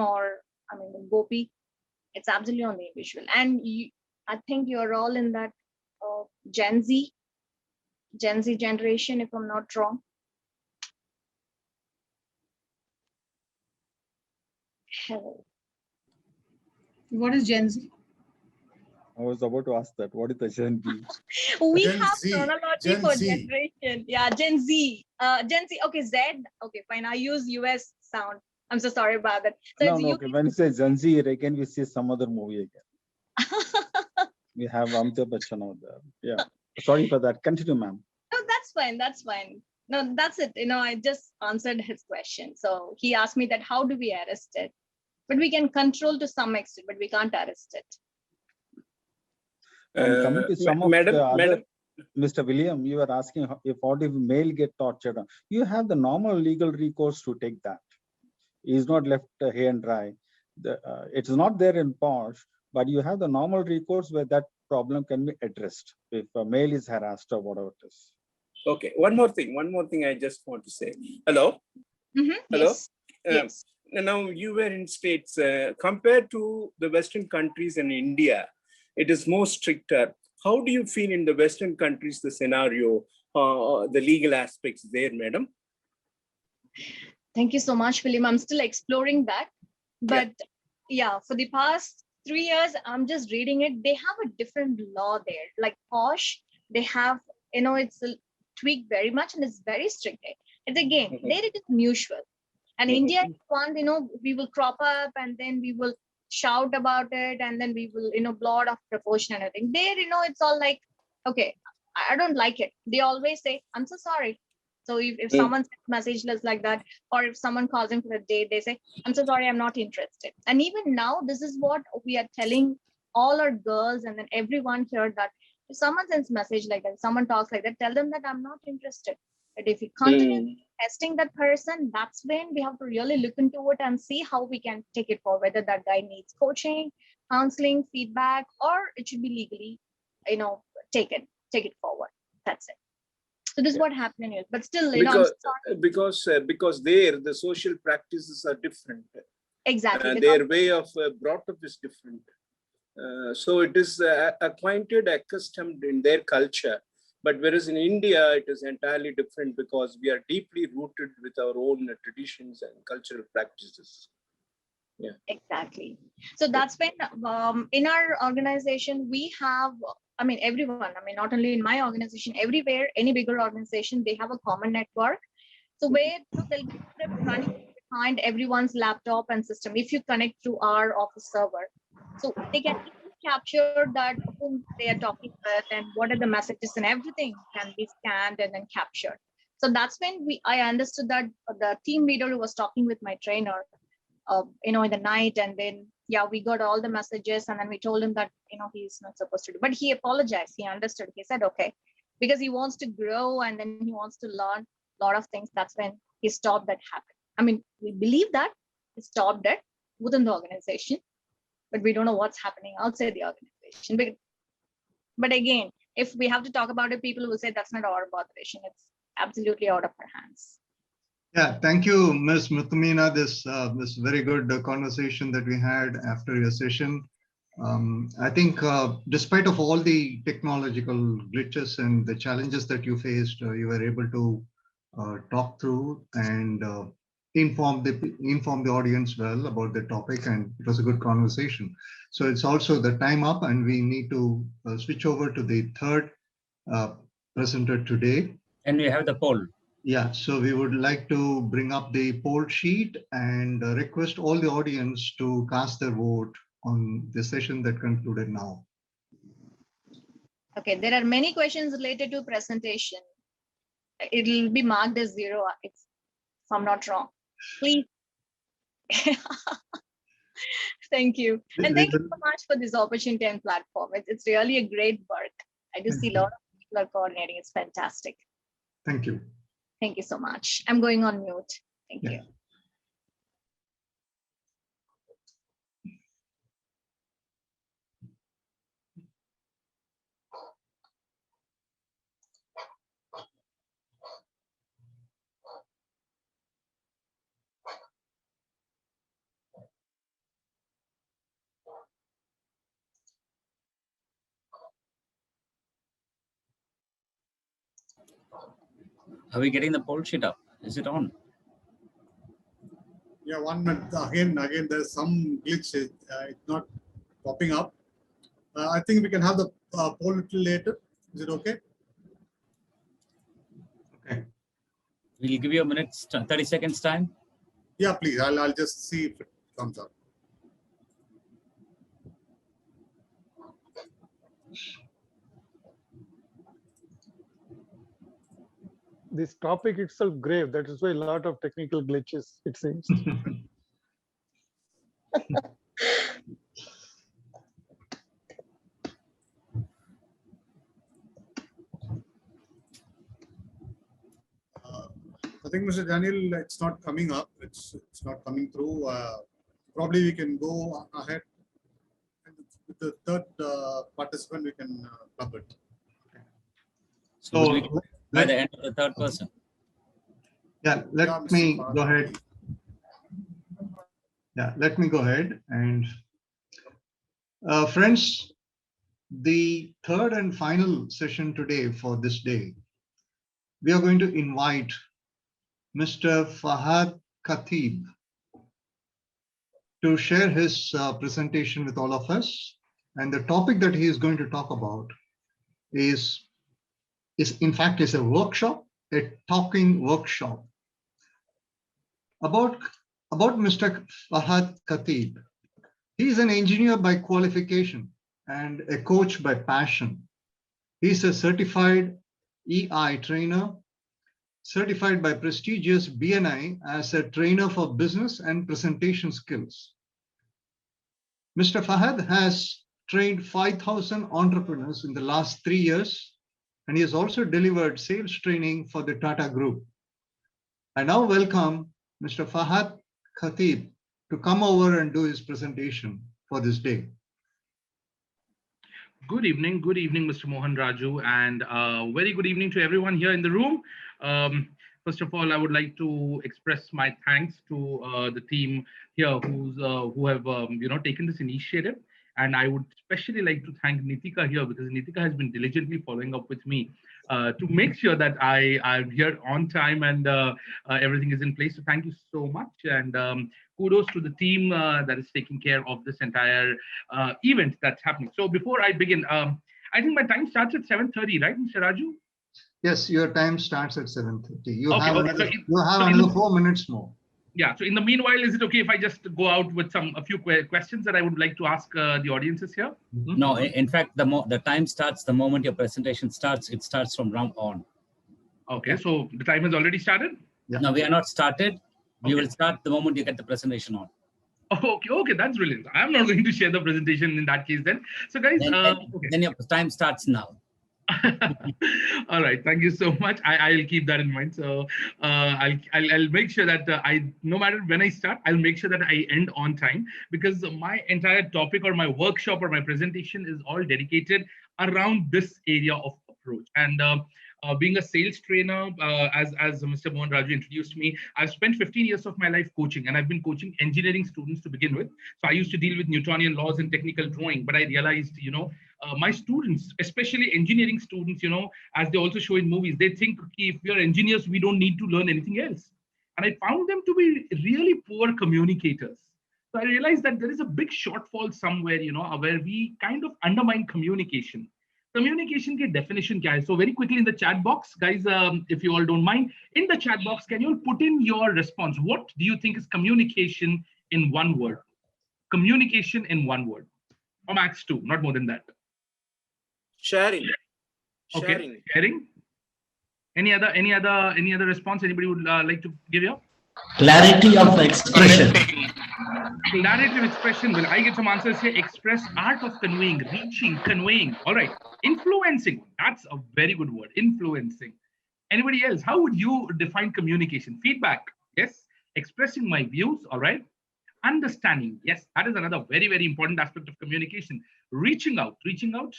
Gopi, it's absolutely on the individual. And I think you're all in that Gen Z generation, if I'm not wrong. Hello. What is Gen Z? I was about to ask that. What is the Gen Z? We Gen have Z. chronology Gen for Z. generation. Yeah, Gen Z. Gen Z. Okay, Z. Okay, fine. I use US sound. I'm so sorry about that. So No, it's okay. When you say Gen Z, again we see some other movie again. We have Amitabh Bachchan out there. Yeah. Sorry for that. Continue, ma'am. No, that's fine. That's fine. No, that's it. I just answered his question. So he asked me that how do we arrest it? But we can control to some extent, but we can't arrest it. And coming to some of the other, Mr. William, you were asking if male get tortured. You have the normal legal recourse to take that. He's not left high and dry. It's not there in Posh, but you have the normal recourse where that problem can be addressed if a male is harassed or whatever it is. Okay, one more thing I just want to say. Hello? Mm-hmm. Hello? Yes. Now you were in States, compared to the Western countries and India, it is more stricter. How do you feel in the Western countries, the scenario, the legal aspects there, madam? Thank you so much, William. I'm still exploring that. But yeah, for the past 3 years, I'm just reading it. They have a different law there. Like Posh, they have, it's tweaked very much and it's very strict. It's again, there it is mutual. And India, one, we will crop up and then we will shout about it and then we will, blow out of proportion and everything. There, it's all like, okay, I don't like it. They always say, I'm so sorry. So if someone sends messages like that, or if someone calls him for a date, they say, I'm so sorry, I'm not interested. And even now, this is what we are telling all our girls and then everyone here, that if someone sends message like that, someone talks like that, tell them that I'm not interested. But if you continue testing that person, that's when we have to really look into it and see how we can take it forward, whether that guy needs coaching, counseling, feedback, or it should be legally, take it forward. That's it. So this is what happened in here. But still, because there the social practices are different. Exactly. Their way of brought up is different. So it is accustomed in their culture. But whereas in India, it is entirely different because we are deeply rooted with our own traditions and cultural practices. Yeah. Exactly. So that's when in our organization, we have, everyone, not only in my organization, everywhere, any bigger organization, they have a common network. So where they'll be running behind everyone's laptop and system. If you connect through our office server, so they can capture that whom they are talking with and what are the messages and everything can be scanned and then captured. So that's when I understood that the team leader who was talking with my trainer, in the night, and then we got all the messages and then we told him that he's not supposed to do, but he apologized. He understood. He said okay, because he wants to grow and then he wants to learn a lot of things. That's when he stopped that habit. We believe that he stopped it within the organization, but we don't know what's happening outside the organization. But again, if we have to talk about it, people will say that's not our botheration. It's absolutely out of our hands. Yeah, thank you, Ms. Mutumina. This very good conversation that we had after your session. I think despite of all the technological glitches and the challenges that you faced, you were able to talk through and inform the audience well about the topic, and it was a good conversation. So it's also the time up, and we need to switch over to the third presenter today. And we have the poll. Yeah, so we would like to bring up the poll sheet and request all the audience to cast their vote on the session that concluded now. Okay, there are many questions related to presentation. It will be marked as 0 if I'm not wrong. Please. Thank you. And thank you so much for this opportunity and platform. It's really a great work. I do see a lot of people are coordinating. It's fantastic. Thank you. Thank you so much. I'm going on mute. Thank you. Are we getting the poll sheet up? Is it on? Yeah, 1 minute. Again, there's some glitch. It's not popping up. I think we can have the poll a little later. Is it okay? Okay. We'll give you a minute, 30 seconds time. Yeah, please. I'll just see if it comes up. This topic itself grave. That is why a lot of technical glitches, it seems. I think, Mr. Daniel, it's not coming up. It's not coming through. Probably we can go ahead. And with the third participant, we can club it. So by the end of the third person. Yeah, let me go ahead. Yeah, let me go ahead. And friends, the third and final session today for this day, we are going to invite Mr. Fahad Khatib to share his presentation with all of us. And the topic that he is going to talk about is in fact is a workshop, a talking workshop about Mr. Fahad Khatib. He is an engineer by qualification and a coach by passion. He is a certified EI trainer, certified by prestigious BNI as a trainer for business and presentation skills. Mr. Fahad has trained 5,000 entrepreneurs in the last 3 years, and he has also delivered sales training for the Tata Group. I now welcome Mr. Fahad Khatib to come over and do his presentation for this day. Good evening, Mr. Mohan Raju, and very good evening to everyone here in the room. First of all, I would like to express my thanks to the team here who have taken this initiative, and I would especially like to thank Nitika here because Nitika has been diligently following up with me to make sure that I'm here on time and everything is in place. So thank you so much, and kudos to the team that is taking care of this entire event that's happening. So before I begin, I think my time starts at 7:30, right, Mr. Raju? Yes, your time starts at 7:30. You Okay, have another 4 minutes more. Yeah. So in the meanwhile, is it okay if I just go out with a few questions that I would like to ask the audiences here? No, in fact, the time starts the moment your presentation starts. It starts from round on. Okay, so the time has already started? Yeah. No, we are not started. We will start the moment you get the presentation on. Okay, that's brilliant. I'm not going to share the presentation in that case then. So guys, then your time starts now. All right, thank you so much. I'll keep that in mind. So I'll make sure that no matter when I start, I'll make sure that I end on time because my entire topic or my workshop or my presentation is all dedicated around this area of approach. And being a sales trainer, as Mr. Mohan Raju introduced me, I've spent 15 years of my life coaching, and I've been coaching engineering students to begin with. So I used to deal with Newtonian laws and technical drawing, but I realized, my students, especially engineering students, as they also show in movies, they think if we are engineers, we don't need to learn anything else. And I found them to be really poor communicators. So I realized that there is a big shortfall somewhere, where we kind of undermine communication. Communication के definition क्या है? So very quickly in the chat box, guys, if you all don't mind, in the chat box, can you all put in your response? What do you think is communication in one word? Communication in one word, or max 2, not more than that. Sharing. Okay, sharing. Any other response anybody would like to give you? Clarity of expression. Clarity of expression. Will I get some answers here? Express, art of conveying, reaching, conveying. All right. Influencing. That's a very good word. Influencing. Anybody else? How would you define communication? Feedback. Yes. Expressing my views. All right. Understanding. Yes. That is another very, very important aspect of communication. Reaching out. Reaching out.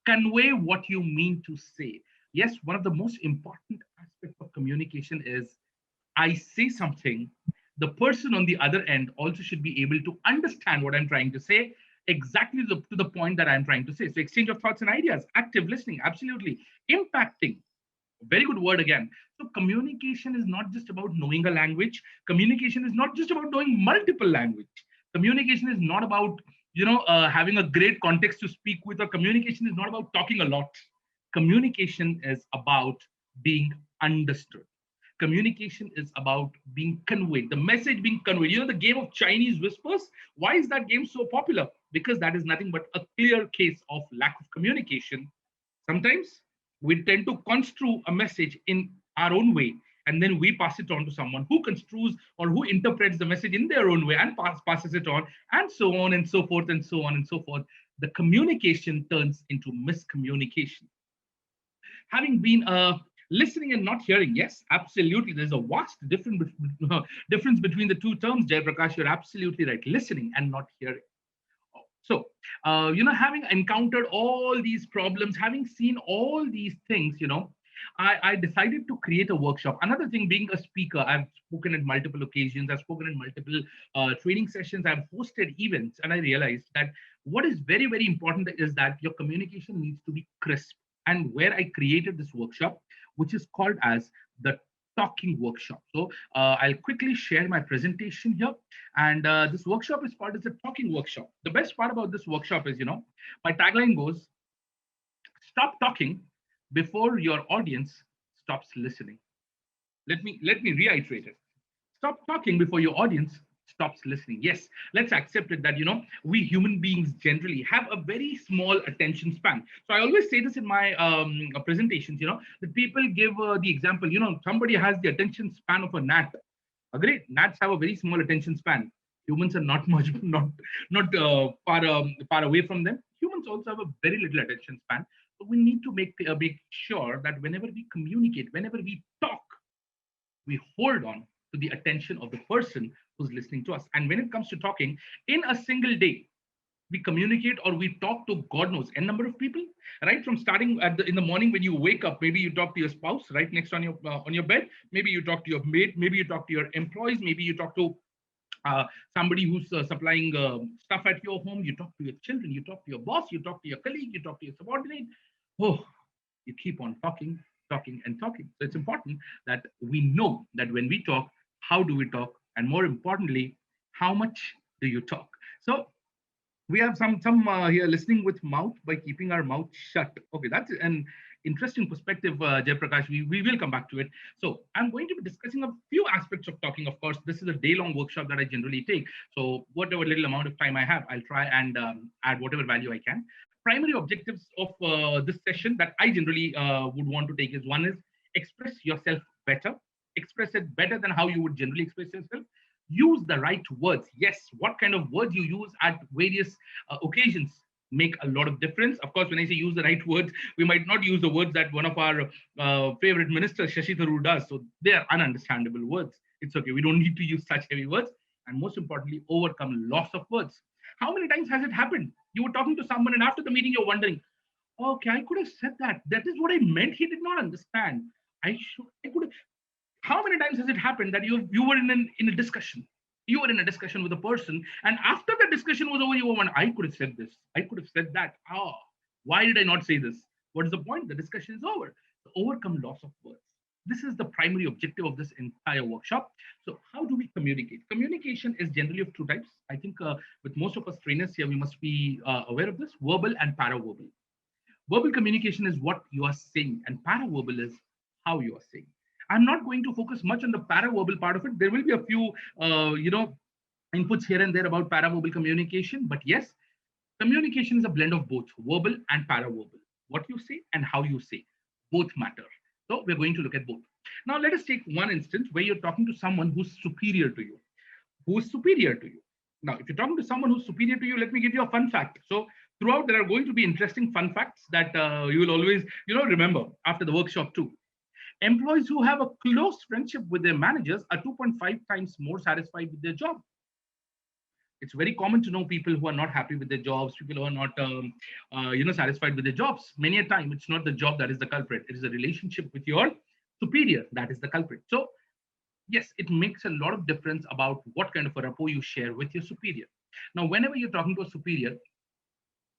Convey what you mean to say. Yes. One of the most important aspects of communication is I say something, the person on the other end also should be able to understand what I'm trying to say exactly to the point that I'm trying to say. So exchange of thoughts and ideas, active listening, absolutely. Impacting, very good word again. So communication is not just about knowing a language. Communication is not just about knowing multiple language. Communication is not about, having a great context to speak with, or communication is not about talking a lot. Communication is about being understood. Communication is about being conveyed, the message being conveyed. The game of Chinese whispers, why is that game so popular? Because that is nothing but a clear case of lack of communication. Sometimes we tend to construe a message in our own way, and then we pass it on to someone who construes or who interprets the message in their own way and passes it on, and so on and so forth and so on and so forth. The communication turns into miscommunication. Having been listening and not hearing, yes, absolutely. There's a vast difference between the two terms, Jay Prakash. You're absolutely right. Listening and not hearing. So, having encountered all these problems, having seen all these things, I decided to create a workshop. Another thing, being a speaker, I've spoken at multiple occasions. I've spoken in multiple training sessions. I've hosted events, and I realized that what is very, very important is that your communication needs to be crisp. And where I created this workshop, which is called as the talking workshop. So I'll quickly share my presentation here. And this workshop is called as a talking workshop. The best part about this workshop is, my tagline goes, stop talking before your audience stops listening. Let me reiterate it. Stop talking before your audience stops listening. Yes, let's accept it that we human beings generally have a very small attention span. So I always say this in my presentations, that people give the example, somebody has the attention span of a gnat. Agreed, gnats have a very small attention span. Humans are not much, not far away from them. Humans also have a very little attention span. So we need to make sure that whenever we communicate, whenever we talk, we hold on to the attention of the person who's listening to us. And when it comes to talking, in a single day, we communicate or we talk to God knows n number of people, right? From starting in the morning when you wake up, maybe you talk to your spouse right next on your bed. Maybe you talk to your maid. Maybe you talk to your employees. Maybe you talk to somebody who's supplying stuff at your home. You talk to your children. You talk to your boss. You talk to your colleague. You talk to your subordinate. Oh, you keep on talking and talking. So it's important that we know that when we talk, how do we talk? And more importantly, how much do you talk? So we have some here listening with mouth by keeping our mouth shut. Okay, that's an interesting perspective, Jaiprakash. We will come back to it. So I'm going to be discussing a few aspects of talking. Of course, this is a day-long workshop that I generally take. So whatever little amount of time I have, I'll try and add whatever value I can. Primary objectives of this session that I generally would want to take is, one is express yourself better. Express it better than how you would generally express yourself. Use the right words. Yes, what kind of words you use at various occasions make a lot of difference. Of course, when I say use the right words, we might not use the words that one of our favorite ministers, Shashi Tharoor, does. So they are ununderstandable words. It's okay. We don't need to use such heavy words. And most importantly, overcome loss of words. How many times has it happened? You were talking to someone and after the meeting, you're wondering, okay, I could have said that. That is what I meant. He did not understand. I could have. How many times has it happened that you were in a discussion? You were in a discussion with a person, and after the discussion was over, you were I could have said this. I could have said that. Oh, why did I not say this? What is the point? The discussion is over. So overcome loss of words. This is the primary objective of this entire workshop. So how do we communicate? Communication is generally of two types. I think with most of us trainers here, we must be aware of this: verbal and paraverbal. Verbal communication is what you are saying, and paraverbal is how you are saying. I'm not going to focus much on the paraverbal part of it. There will be a few, inputs here and there about paraverbal communication. But yes, communication is a blend of both verbal and paraverbal. What you say and how you say, both matter. So we're going to look at both. Now, let us take one instance where you're talking to someone who's superior to you. Who's superior to you? Now, if you're talking to someone who's superior to you, let me give you a fun fact. So throughout, there are going to be interesting fun facts that you will always, remember after the workshop too. Employees who have a close friendship with their managers are 2.5 times more satisfied with their job. It's very common to know people who are not happy with their jobs, people who are not, satisfied with their jobs. Many a time, it's not the job that is the culprit. It is a relationship with your superior that is the culprit. So, yes, it makes a lot of difference about what kind of a rapport you share with your superior. Now, whenever you're talking to a superior,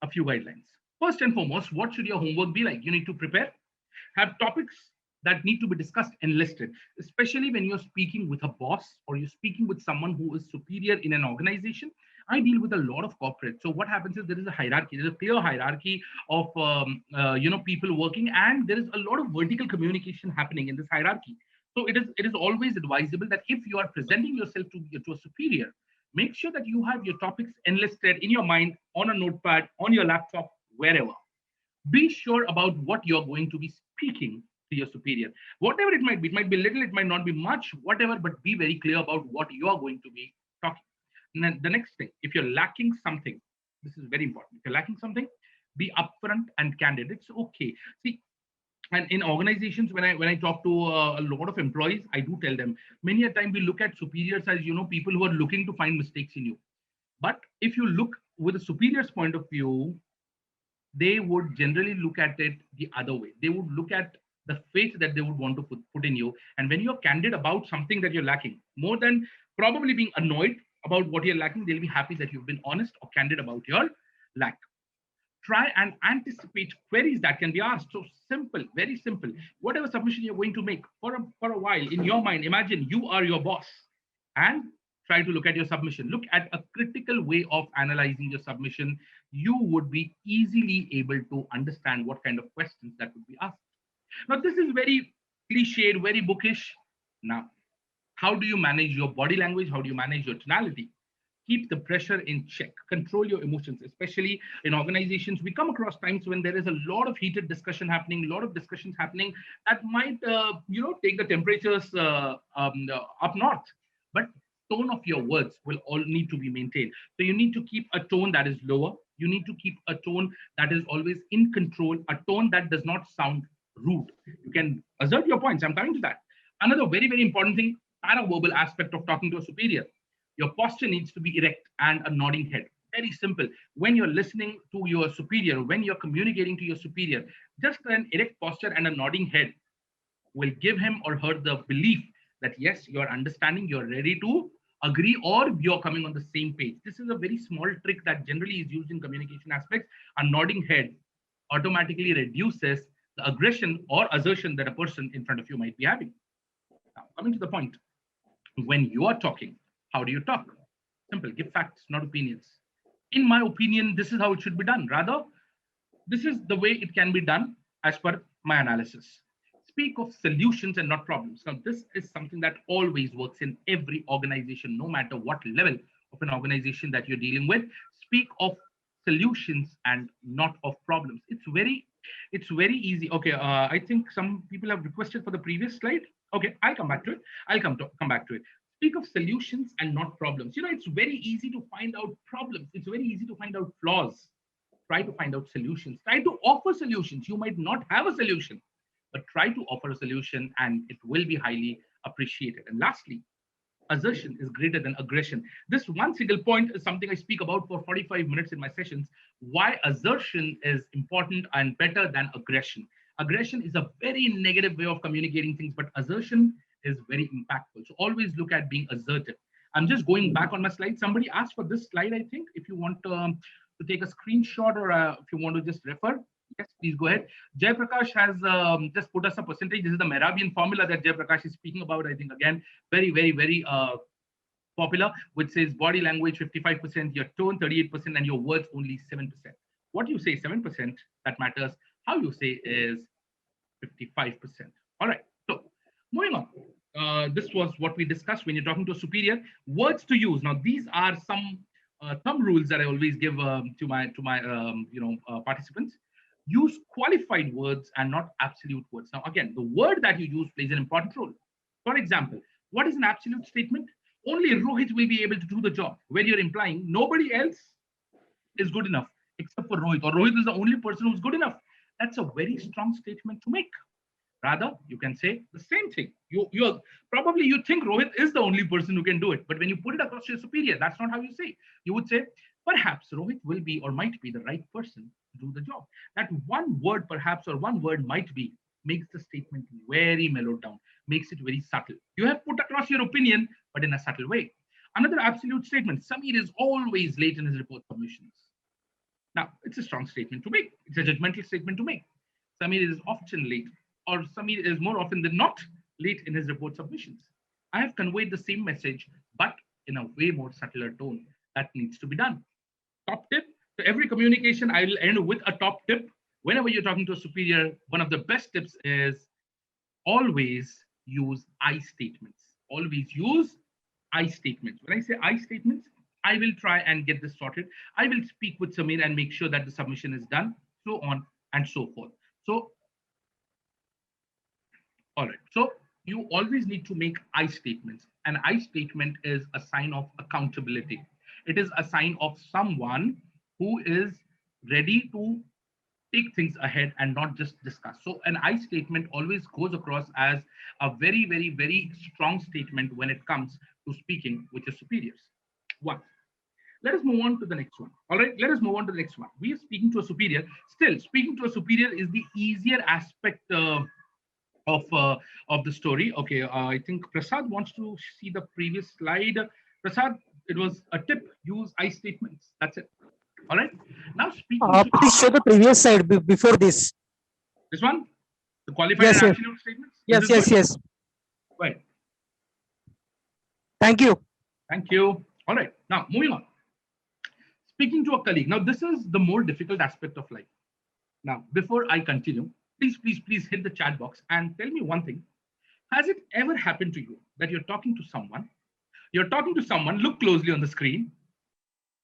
a few guidelines. First and foremost, what should your homework be like? You need to prepare, have topics that need to be discussed and listed, especially when you're speaking with a boss or you're speaking with someone who is superior in an organization. I deal with a lot of corporates. So what happens is there is a hierarchy. There's a clear hierarchy of people working, and there is a lot of vertical communication happening in this hierarchy. So it is always advisable that if you are presenting yourself to a superior, make sure that you have your topics enlisted in your mind, on a notepad, on your laptop, wherever. Be sure about what you're going to be speaking to your superior. Whatever it might be little, it might not be much, whatever, but be very clear about what you are going to be talking. And then the next thing, if you're lacking something, this is very important. If you're lacking something, be upfront and candid. It's okay. See, and in organizations, when I talk to a lot of employees, I do tell them many a time we look at superiors as people who are looking to find mistakes in you. But if you look with a superior's point of view, they would generally look at it the other way. They would look at the faith that they would want to put in you. And when you're candid about something that you're lacking, more than probably being annoyed about what you're lacking, they'll be happy that you've been honest or candid about your lack. Try and anticipate queries that can be asked. So simple, very simple. Whatever submission you're going to make for a while, in your mind, imagine you are your boss and try to look at your submission. Look at a critical way of analyzing your submission. You would be easily able to understand what kind of questions that would be asked. Now, this is very cliched, very bookish. Now, how do you manage your body language? How do you manage your tonality? Keep the pressure in check. Control your emotions, especially in organizations. We come across times when there is a lot of heated discussion happening, a lot of discussions happening that might, take the temperatures up north. But tone of your words will all need to be maintained. So you need to keep a tone that is lower. You need to keep a tone that is always in control, a tone that does not sound rude. You can assert your points. I'm coming to that. Another very, very important thing, paraverbal aspect of talking to a superior. Your posture needs to be erect and a nodding head. Very simple. When you're listening to your superior, when you're communicating to your superior, just an erect posture and a nodding head will give him or her the belief that yes, you're understanding, you're ready to agree, or you're coming on the same page. This is a very small trick that generally is used in communication aspects. A nodding head automatically reduces the aggression or assertion that a person in front of you might be having. Now, coming to the point, when you are talking, how do you talk? Simple, give facts, not opinions. In my opinion, this is how it should be done. Rather, this is the way it can be done as per my analysis. Speak of solutions and not problems. Now, this is something that always works in every organization, no matter what level of an organization that you're dealing with. Speak of solutions and not of problems. It's very easy. Okay, I think some people have requested for the previous slide. Okay, I'll come back to it. Come back to it. Speak of solutions and not problems. It's very easy to find out problems. It's very easy to find out flaws. Try to find out solutions. Try to offer solutions. You might not have a solution, but try to offer a solution and it will be highly appreciated. And lastly, assertion is greater than aggression. This one single point is something I speak about for 45 minutes in my sessions. Why assertion is important and better than aggression. Aggression is a very negative way of communicating things, but assertion is very impactful. So always look at being assertive. I'm just going back on my slide. Somebody asked for this slide, I think. If you want to take a screenshot or if you want to just refer, yes, please go ahead. Jay Prakash has just put us a percentage. This is the Mehrabian formula that Jay Prakash is speaking about. I think, again, very, very, very popular, which says body language 55%, your tone 38%, and your words only 7%. What you say 7%, that matters. How you say is 55%. All right. So moving on. This was what we discussed when you're talking to a superior. Words to use. Now, these are some thumb rules that I always give to my participants. Use qualified words and not absolute words. Now, again, the word that you use plays an important role. For example, what is an absolute statement? Only Rohit will be able to do the job, where you're implying nobody else is good enough except for Rohit, or Rohit is the only person who's good enough. That's a very strong statement to make. Rather, you can say the same thing. You think Rohit is the only person who can do it, but when you put it across to your superior, that's not how you say. You would say, perhaps Rohit will be or might be the right person to do the job. That one word, perhaps, or one word might be, makes the statement very mellowed down, makes it very subtle. You have put across your opinion, but in a subtle way. Another absolute statement, Samir is always late in his report submissions. Now, it's a strong statement to make. It's a judgmental statement to make. Samir is often late, or Samir is more often than not late in his report submissions. I have conveyed the same message, but in a way more subtler tone. That needs to be done. Top tip, to every communication, I will end with a top tip. Whenever you're talking to a superior, one of the best tips is always use I statements. Always use I statements. When I say I statements, I will try and get this sorted. I will speak with Samir and make sure that the submission is done, so on and so forth. So, all right. So you always need to make I statements. An I statement is a sign of accountability. It is a sign of someone who is ready to take things ahead and not just discuss. So an I statement always goes across as a very, very, very strong statement when it comes to speaking with your superiors. One. Let us move on to the next one. All right, let us move on to the next one. We are speaking to a superior. Still, speaking to a superior is the easier aspect of the story. Okay, I think Prasad wants to see the previous slide. Prasad, it was a tip. Use I statements. That's it. All right. Now speaking to Please show the previous slide before this. this one, the qualified Yes, and yes. absolute statements. Yes, yes, yes. Right. Thank you. Thank you. All right. Now moving on. Speaking to a colleague. Now this is the more difficult aspect of life. Now, before I continue, please hit the chat box and tell me one thing. Has it ever happened to you that you're talking to someone, look closely on the screen,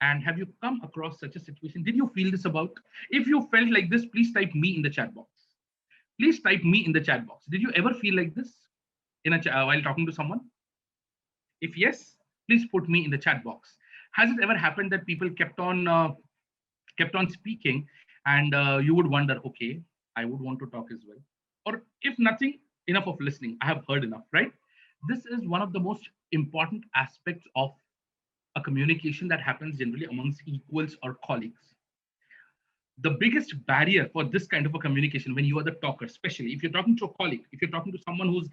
and have you come across such a situation? Did you feel this about? If you felt like this, please type me in the chat box. Please type me in the chat box. Did you ever feel like this in a while talking to someone? If yes, please put me in the chat box. Has it ever happened that people kept on speaking, and you would wonder, okay, I would want to talk as well. Or if nothing, enough of listening. I have heard enough, right? This is one of the most important aspects of a communication that happens generally amongst equals or colleagues. The biggest barrier for this kind of a communication, when you are the talker, especially if you're talking to a colleague, if you're talking to someone who's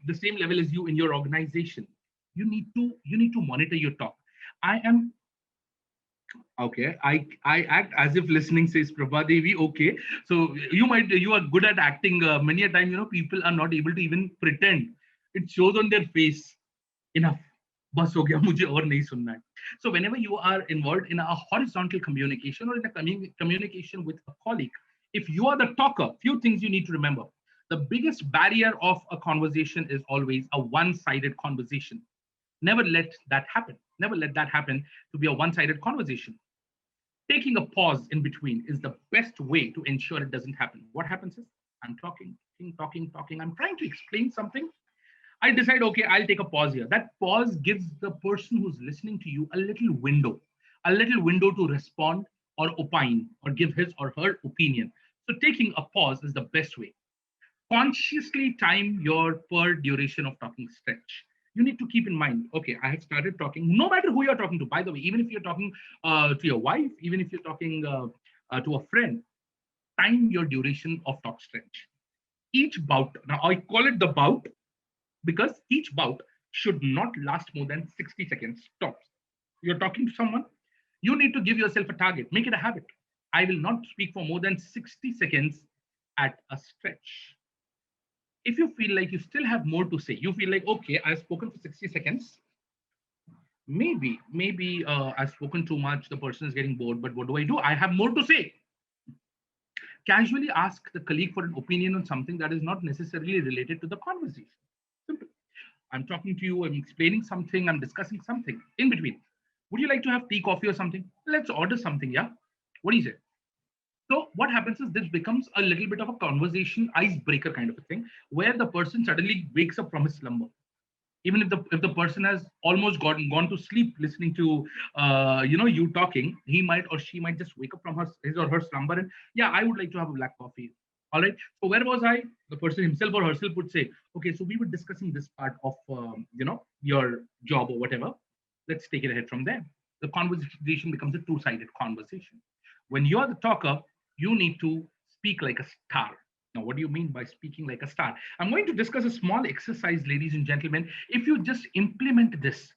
the same level as you in your organization, you need to monitor your talk. Okay, I act as if listening, says Prabha Devi. Okay, so you are good at acting. Many a time, people are not able to even pretend. It shows on their face. Enough. Bas ho gaya, mujhe aur nahi sunna hai. So whenever you are involved in a horizontal communication or in a communication with a colleague, if you are the talker, few things you need to remember. The biggest barrier of a conversation is always a one-sided conversation. Never let that happen. Never let that happen to be a one-sided conversation. Taking a pause in between is the best way to ensure it doesn't happen. What happens is I'm talking. I'm trying to explain something. I decide, okay, I'll take a pause here. That pause gives the person who's listening to you a little window to respond or opine or give his or her opinion. So taking a pause is the best way. Consciously time your per duration of talking stretch. You need to keep in mind, okay, I have started talking, no matter who you're talking to, by the way, even if you're talking to your wife, even if you're talking to a friend, time your duration of talk stretch. Each bout, now I call it the bout, because each bout should not last more than 60 seconds tops. You're talking to someone, you need to give yourself a target, make it a habit. I will not speak for more than 60 seconds at a stretch. If you feel like you still have more to say, you feel like, okay, I've spoken for 60 seconds, maybe I've spoken too much, the person is getting bored, but what do? I have more to say. Casually ask the colleague for an opinion on something that is not necessarily related to the conversation. Simple. I'm talking to you, I'm explaining something, I'm discussing something. In between, would you like to have tea, coffee or something? Let's order something, yeah? What do you say? So what happens is this becomes a little bit of a conversation icebreaker kind of a thing, where the person suddenly wakes up from his slumber. Even if the person has almost gone to sleep listening to you talking, he might or she might just wake up from his or her slumber and, yeah, I would like to have a black coffee. All right. So where was I? The person himself or herself would say, okay, so we were discussing this part of your job or whatever. Let's take it ahead from there. The conversation becomes a two-sided conversation. When you're the talker, you need to speak like a star. Now, what do you mean by speaking like a star? I'm going to discuss a small exercise, ladies and gentlemen. If you just implement this,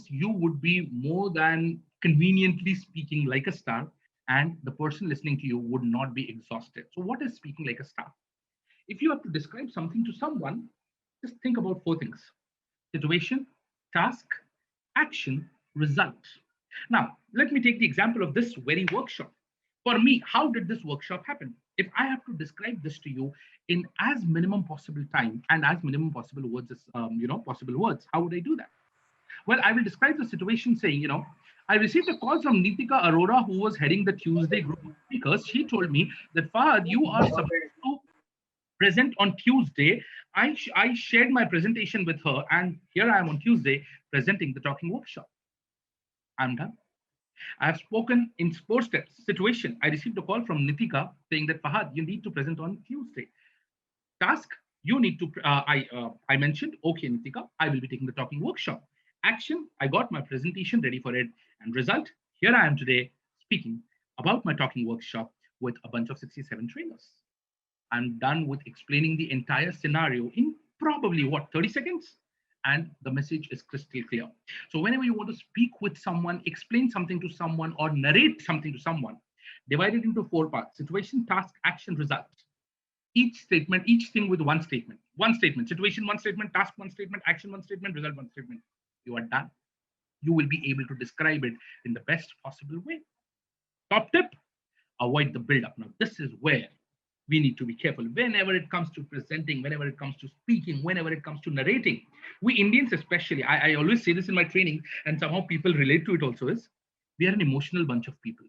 you would be more than conveniently speaking like a star, and the person listening to you would not be exhausted. So what is speaking like a star? If you have to describe something to someone, just think about four things: situation, task, action, result. Now, let me take the example of this very workshop. For me, how did this workshop happen? If I have to describe this to you in as minimum possible time and as minimum possible words as possible words, how would I do that? Well, I will describe the situation saying, I received a call from Nitika Arora, who was heading the Tuesday group of speakers. She told me that, Fahad, you are supposed to present on Tuesday. I shared my presentation with her, and here I am on Tuesday presenting the talking workshop. I'm done. I have spoken in 4 steps. Situation, I received a call from Nitika saying that, Fahad, you need to present on Tuesday. Task, you need to, I mentioned, okay, Nitika, I will be taking the talking workshop. Action, I got my presentation ready for it. And result, here I am today speaking about my talking workshop with a bunch of 67 trainers. I'm done with explaining the entire scenario in probably, 30 seconds? and the message is crystal clear. So whenever you want to speak with someone, explain something to someone, or narrate something to someone, divide it into 4 parts: situation, task, action, result. Each statement, each thing with one statement. One statement: situation, one statement; task, one statement; action, one statement; result, one statement. You are done. You will be able to describe it in the best possible way. Top tip: avoid the build-up. Now, this is where we need to be careful whenever it comes to presenting, whenever it comes to speaking, whenever it comes to narrating. We Indians especially, I always say this in my training, and somehow people relate to it also, is we are an emotional bunch of people.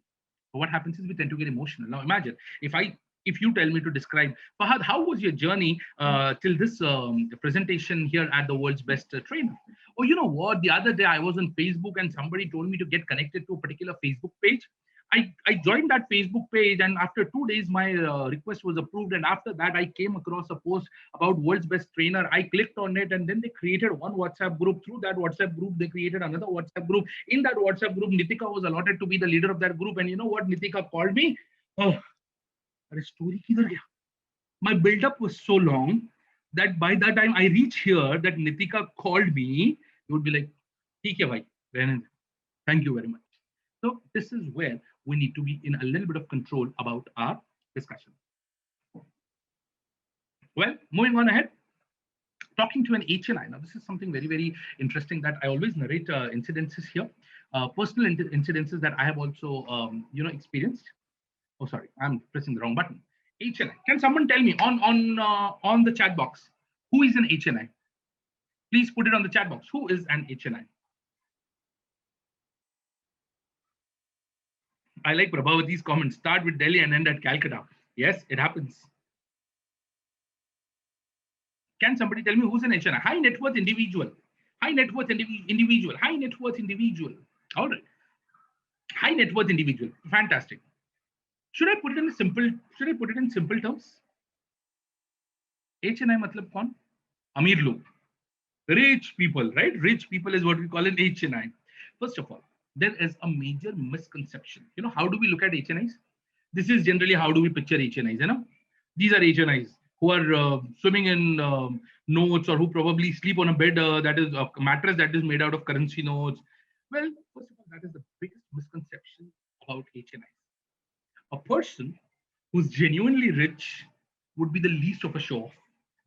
So what happens is we tend to get emotional. Now imagine if you tell me to describe, Fahad, how was your journey till this presentation here at the world's best trainer? Oh, you know what? The other day I was on Facebook and somebody told me to get connected to a particular Facebook page. I joined that Facebook page, and after 2 days, my request was approved. And after that, I came across a post about world's best trainer. I clicked on it, and then they created one WhatsApp group. Through that WhatsApp group, they created another WhatsApp group. In that WhatsApp group, Nitika was allotted to be the leader of that group. And you know what? Nitika called me. Oh, story kidhar gaya? My build-up was so long that by the time I reach here, that Nitika called me, you would be like, "Theek hai bhai, thank you very much." So this is where we need to be in a little bit of control about our discussion. Well, moving on ahead, talking to an HNI. Now, this is something very, very interesting that I always narrate incidences here, personal incidences that I have also, experienced. Oh, sorry, I'm pressing the wrong button. HNI. Can someone tell me on the chat box, who is an HNI? Please put it on the chat box. Who is an HNI? I like Prabhavati's comment. Start with Delhi and end at Calcutta. Yes, it happens. Can somebody tell me who's an HNI? High net worth individual. High net worth individual. High net worth individual. All right. High net worth individual. Fantastic. Should I put it in simple terms? HNI matlab kaun? Amir log. Rich people, right? Rich people is what we call an HNI. First of all, there is a major misconception. You know, how do we look at HNIs? This is generally how do we picture HNIs, you know? These are HNIs who are swimming in notes, or who probably sleep on a bed that is a mattress that is made out of currency notes. Well, first of all, that is the biggest misconception about HNIs. A person who's genuinely rich would be the least of a show-off.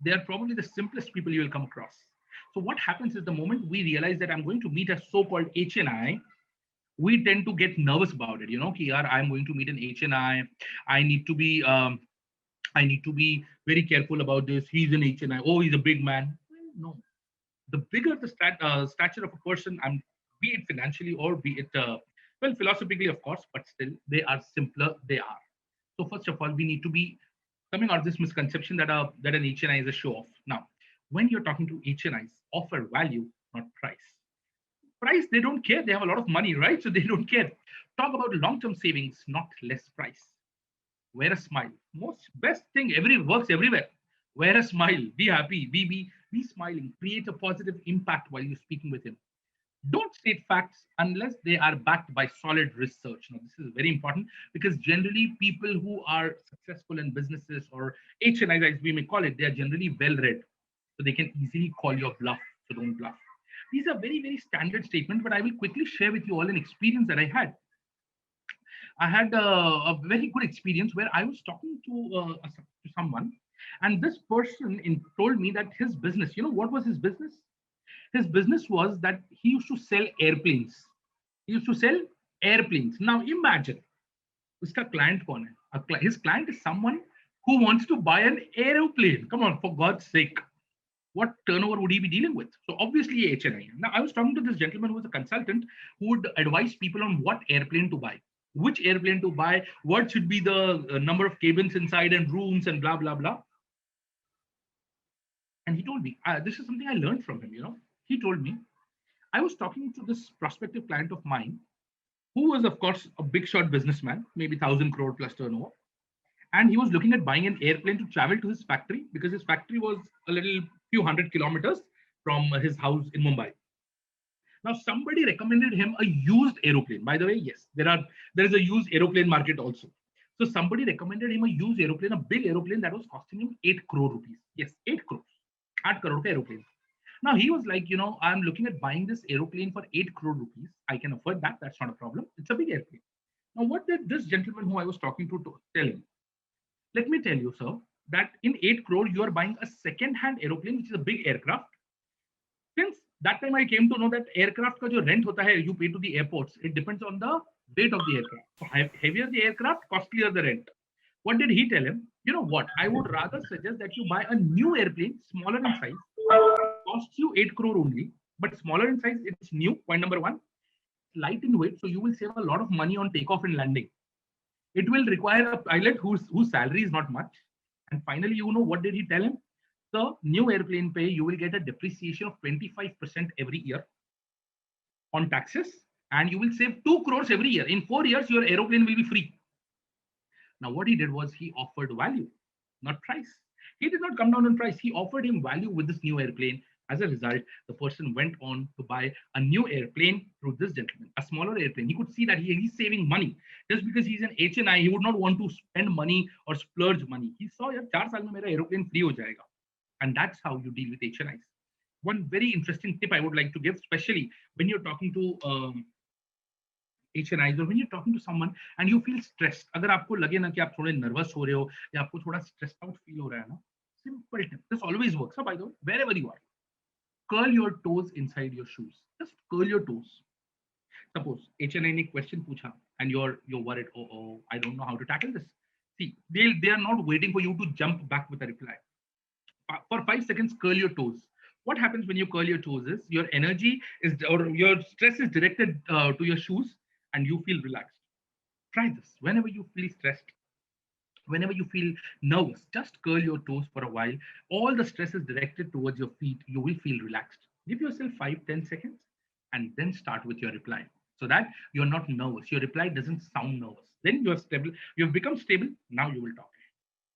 They are probably the simplest people you will come across. So what happens is the moment we realize that I'm going to meet a so-called HNI, we tend to get nervous about it. You know, I'm going to meet an HNI. I need to be very careful about this. He's an HNI. Oh, he's a big man. No, the bigger the stature of a person, and be it financially or be it philosophically, of course, but still they are simpler. They are. So first of all, we need to be coming out of this misconception that an HNI is a show-off. Now, when you're talking to HNIs, offer value, not price. Price, they don't care. They have a lot of money, right? So they don't care. Talk about long-term savings, not less price. Wear a smile. Best thing works everywhere. Wear a smile. Be happy. Be smiling. Create a positive impact while you're speaking with him. Don't state facts unless they are backed by solid research. Now, this is very important because generally people who are successful in businesses, or HNIs as we may call it, they are generally well-read. So they can easily call your bluff. So don't bluff. These are very, very standard statements, but I will quickly share with you all an experience that I had. I had a very good experience where I was talking to someone, and this person told me that his business, you know, what was his business? His business was that he used to sell airplanes. He used to sell airplanes. Now imagine, uska client kaun hai? His client is someone who wants to buy an aeroplane. Come on, for God's sake. What turnover would he be dealing with? So obviously HNI. Now I was talking to this gentleman who was a consultant who would advise people on what airplane to buy, which airplane to buy, what should be the number of cabins inside and rooms and blah, blah, blah. And he told me, this is something I learned from him, you know. He told me, I was talking to this prospective client of mine, who was, of course, a big shot businessman, maybe 1,000 crore plus turnover. And he was looking at buying an airplane to travel to his factory because his factory was a few hundred kilometers from his house in Mumbai. Now, somebody recommended him a used aeroplane. By the way, yes, there is a used aeroplane market also. So somebody recommended him a used aeroplane, a big aeroplane that was costing him 8 crore rupees. Yes, 8 crores. 8 crore ka aeroplane. Now he was like, I'm looking at buying this aeroplane for 8 crore rupees. I can afford that. That's not a problem. It's a big airplane. Now, what did this gentleman who I was talking to tell him? Let me tell you, sir, that in 8 crore, you are buying a second-hand aeroplane, which is a big aircraft. Since that time I came to know that aircraft ka jo rent hota hai, you pay to the airports. It depends on the weight of the aircraft. So heavier the aircraft, costlier the rent. What did he tell him? You know what? I would rather suggest that you buy a new airplane, smaller in size, costs you 8 crore only, but smaller in size, it's new. Point number one, light in weight, so you will save a lot of money on takeoff and landing. It will require a pilot whose salary is not much. And finally, what did he tell him? The new airplane pay, you will get a depreciation of 25% every year on taxes, and you will save 2 crores every year. In 4 years, your aeroplane will be free. Now, what he did was he offered value, not price. He did not come down on price. He offered him value with this new airplane. As a result, the person went on to buy a new airplane through this gentleman, a smaller airplane. He could see that he's saving money. Just because he's an HNI, he would not want to spend money or splurge money. He saw, 4 saal mein mera aeroplane free ho jayega. And that's how you deal with HNIs. One very interesting tip I would like to give, especially when you're talking to HNIs or when you're talking to someone and you feel stressed. अगर आपको लगे ना कि आप थोड़े nervous हो रहे हो या आपको थोड़ा stressed out feel हो रहा है ना, simple tip. This always works. By the way, wherever you are, curl your toes inside your shoes. Just curl your toes. Suppose HNI ने question पूछा and you're worried. Oh, I don't know how to tackle this. See, they are not waiting for you to jump back with a reply. For 5 seconds, curl your toes. What happens when you curl your toes is your energy is, or your stress is directed to your shoes and you feel relaxed. Try this. Whenever you feel stressed, whenever you feel nervous, just curl your toes for a while. All the stress is directed towards your feet. You will feel relaxed. Give yourself 5-10 seconds and then start with your reply so that you're not nervous. Your reply doesn't sound nervous. Then you're stable. You've become stable. Now you will talk.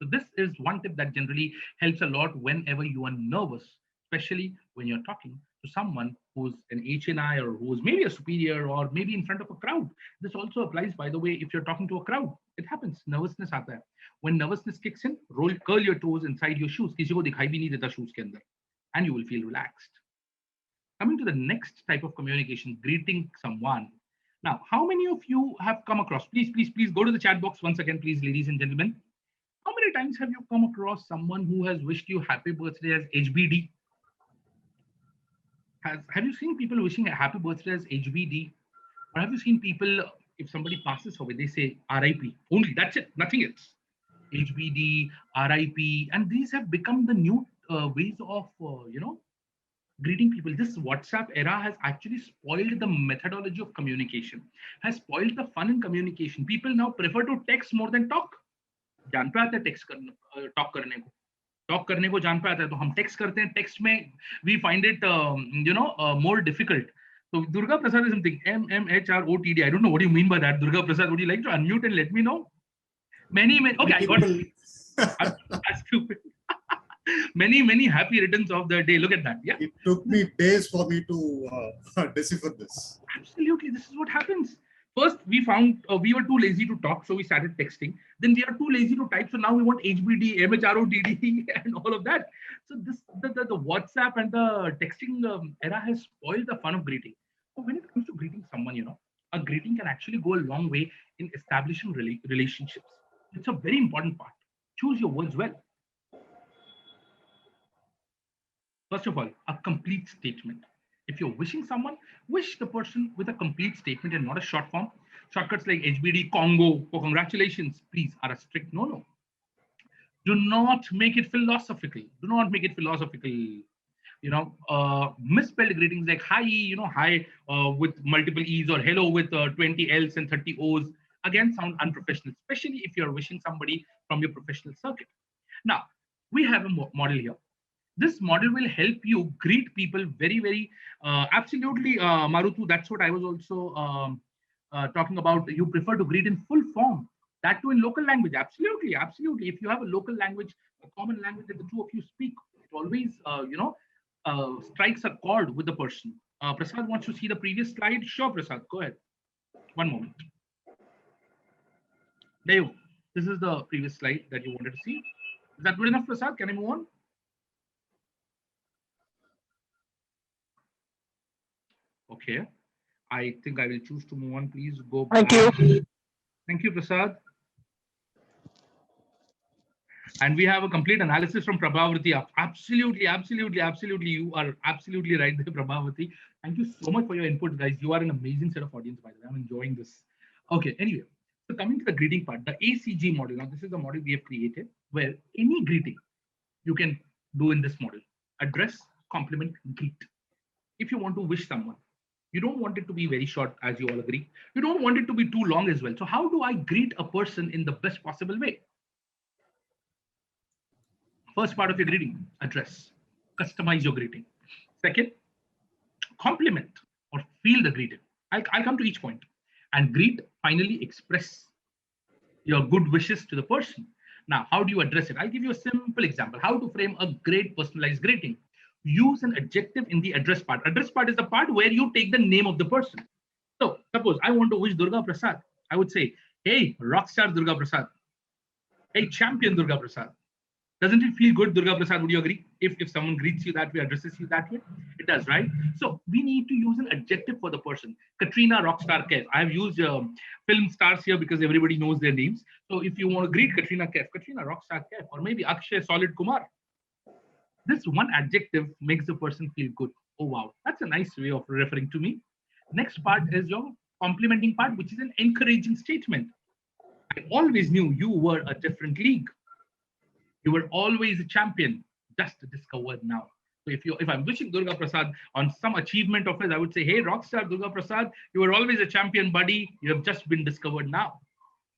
So this is one tip that generally helps a lot whenever you are nervous, especially when you're talking to someone who's an HNI or who's maybe a superior or maybe in front of a crowd. This also applies, by the way, if you're talking to a crowd. It happens. Nervousness aata hai. When nervousness kicks in, curl your toes inside your shoes. Kisi ko dikhai bhi nahi deta shoes ke andar. And you will feel relaxed. Coming to the next type of communication, greeting someone. Now, how many of you have come across? Please go to the chat box once again, please, ladies and gentlemen. How many times have you come across someone who has wished you happy birthday as HBD? Have you seen people wishing a happy birthday as HBD? Or have you seen people, if somebody passes away, they say RIP only, that's it, nothing else. HBD, RIP, and these have become the new ways of, greeting people. This WhatsApp era has actually spoiled the methodology of communication, has spoiled the fun in communication. People now prefer to text more than talk. जान पे आता है text करने talk करने को जान पे आता है तो हम टेक्स्ट करते हैं टेक्स्ट में we find it more difficult so Durga Prasad is something MMHROTD. I don't know what you mean by that. Durga Prasad, would you like to unmute and let me know? Many okay, I got it. I'm stupid. many happy returns of the day. Look at that. Yeah, it took me days for me to decipher this. Absolutely, this is what happens. First, we found we were too lazy to talk, so we started texting. Then we are too lazy to type, so now we want HBD, MHROTD, and all of that. So the WhatsApp and the texting era has spoiled the fun of greeting. So when it comes to greeting someone, a greeting can actually go a long way in establishing relationships. It's a very important part. Choose your words well. First of all, a complete statement. If you're wishing someone, wish the person with a complete statement and not a short form. Shortcuts like HBD, Congo, or congratulations, please, are a strict no-no. Do not make it philosophical. Do not make it philosophical. Misspelled greetings like hi, hi with multiple E's or hello with 20 L's and 30 O's, again, sound unprofessional, especially if you're wishing somebody from your professional circuit. Now, we have a model here. This model will help you greet people very, very absolutely, Marutu. That's what I was also talking about. You prefer to greet in full form, that too in local language. Absolutely, absolutely. If you have a local language, a common language that the two of you speak, it always, strikes a chord with the person. Prasad wants to see the previous slide. Sure, Prasad, go ahead. One moment. There you go. This is the previous slide that you wanted to see. Is that good enough, Prasad? Can I move on? Okay. I think I will choose to move on. Please go Thank back. you. Thank you, Prasad. And we have a complete analysis from Prabhavati. Absolutely, absolutely, absolutely. You are absolutely right there, Prabhavati. Thank you so much for your input, guys. You are an amazing set of audience, by the way. I'm enjoying this. Okay, anyway. So coming to the greeting part, the ACG model. Now, this is the model we have created where any greeting you can do in this model. Address, compliment, greet. If you want to wish someone, you don't want it to be very short, as you all agree. You don't want it to be too long as well. So how do I greet a person in the best possible way? First part of your greeting, address. Customize your greeting. Second, compliment or feel the greeting. I'll come to each point. And greet, finally express your good wishes to the person. Now, how do you address it? I'll give you a simple example. How to frame a great personalized greeting. Use an adjective in the address part. Address part is the part where you take the name of the person. So, suppose I want to wish Durga Prasad. I would say, hey, rockstar Durga Prasad. Hey, champion Durga Prasad. Doesn't it feel good, Durga Prasad? Would you agree? If someone greets you that way, addresses you that way, it does, right? So we need to use an adjective for the person. Katrina Rockstar Kaif. I have used film stars here because everybody knows their names. So if you want to greet Katrina Kaif, Katrina Rockstar Kaif, or maybe Akshay Solid Kumar, this one adjective makes the person feel good. Oh, wow. That's a nice way of referring to me. Next part is your complimenting part, which is an encouraging statement. I always knew you were a different league. You were always a champion, just discovered now. So if I'm wishing Durga Prasad on some achievement of his, I would say, hey, rockstar Durga Prasad, you were always a champion, buddy. You have just been discovered now.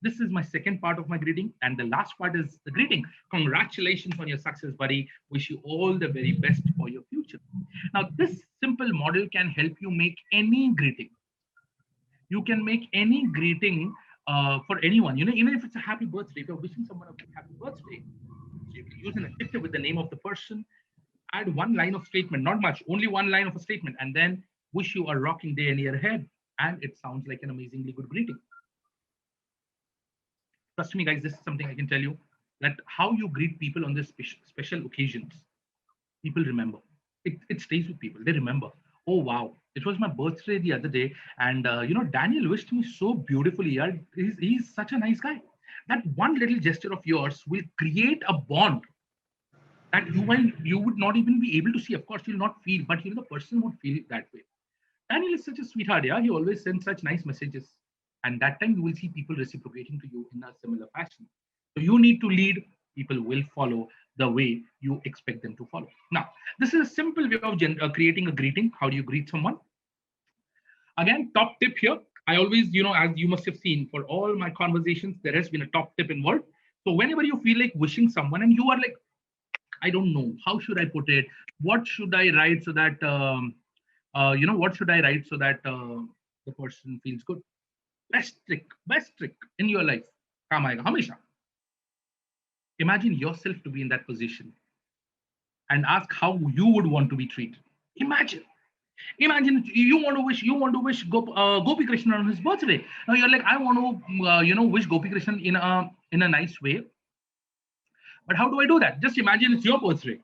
This is my second part of my greeting. And the last part is the greeting. Congratulations on your success, buddy. Wish you all the very best for your future. Now, this simple model can help you make any greeting. You can make any greeting for anyone, even if it's a happy birthday, if you're wishing someone a happy birthday. So you can use an adjective with the name of the person, add one line of statement, not much, only one line of a statement, and then wish you a rocking day and year ahead. And it sounds like an amazingly good greeting. Trust me, guys, this is something I can tell you, that how you greet people on this special occasions, people remember. It stays with people. They remember. Oh, wow. It was my birthday the other day. And, Daniel wished me so beautifully. He's such a nice guy. That one little gesture of yours will create a bond that you would not even be able to see. Of course, you'll not feel, but the person would feel that way. Daniel is such a sweetheart. Yeah, he always sends such nice messages. And that time you will see people reciprocating to you in a similar fashion. So you need to lead. People will follow the way you expect them to follow. Now, this is a simple way of creating a greeting. How do you greet someone? Again, top tip here. I always, as you must have seen, for all my conversations, there has been a top tip involved. So whenever you feel like wishing someone and you are like, I don't know, how should I put it? What should I write so that, what should I write so that the person feels good? Best trick in your life. Kaam aayega, hamesha. Imagine yourself to be in that position and ask how you would want to be treated. Imagine you want to wish Gopi Krishnan on his birthday. Now you're like, I want to wish Gopi Krishnan in a nice way. But how do I do that? Just imagine it's your birthday.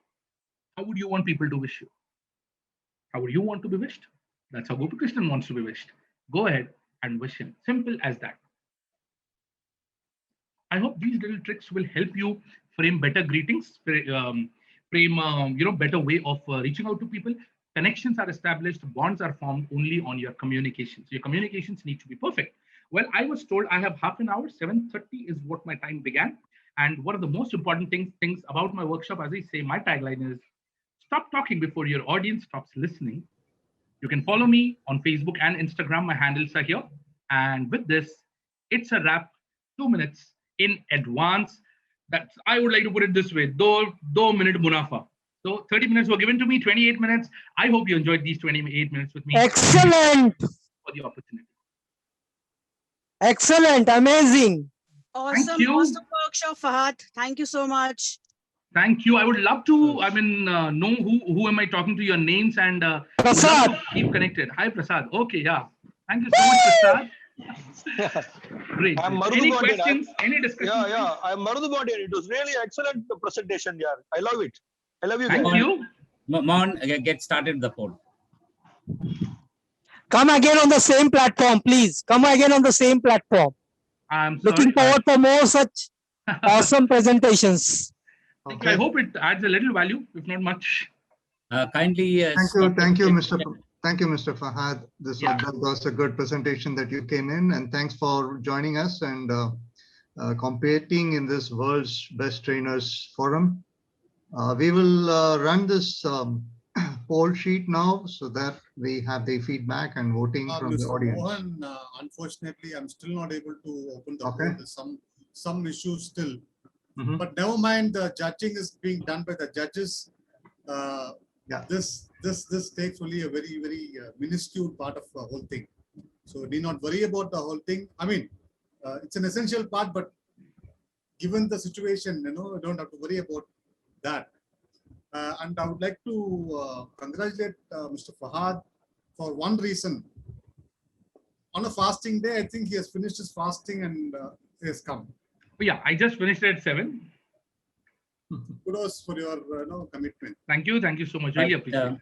How would you want people to wish you? How would you want to be wished? That's how Gopi Krishnan wants to be wished. Go ahead and wish him. Simple as that. I hope these little tricks will help you frame better greetings, frame better way of reaching out to people. Connections are established, bonds are formed only on your communications. Your communications need to be perfect. Well, I was told I have half an hour. 7:30 is what my time began. And one of the most important things about my workshop, as I say, my tagline is, stop talking before your audience stops listening. You can follow me on Facebook and Instagram. My handles are here. And with this, it's a wrap. 2 minutes in advance. That's, I would like to put it this way, do minute munafa. So 30 minutes were given to me, 28 minutes. I hope you enjoyed these 28 minutes with me. Excellent. For the opportunity. Excellent. Amazing. Awesome. Awesome workshop, Fahad. Thank you so much. Thank you. I would love to, know who am I talking to, your names, and Prasad. Keep connected. Hi, Prasad. Okay, yeah. Thank you so much, Prasad. Great. Any questions? Any discussions? Yeah. I'm Marudu Body. It was really excellent presentation, yeah. I love it. I love you. Thank you. Mon, get started the poll. Come again on the same platform, please. Come again on the same platform. I'm Looking sorry. forward for more such awesome presentations. Thank you. I hope it adds a little value, if not much. Kindly Thank you, Mr. Fahad. That was a good presentation that you came in, and thanks for joining us and competing in this World's Best Trainers Forum. We will run this poll sheet now so that we have the feedback and voting from the Mr. audience. Mohan, unfortunately, I'm still not able to open the Okay. poll. There's some issues still. Mhm. But never mind, the judging is being done by the judges. This takes only a very minuscule part of the whole thing. So need not worry about the whole thing. I mean, it's an essential part, but given the situation, you don't have to worry about that. And I would like to congratulate Mr. Fahad for one reason. On a fasting day, I think he has finished his fasting and he has come. Yeah, I just finished at 7. Kudos for your commitment. Thank you so much. Really appreciate it.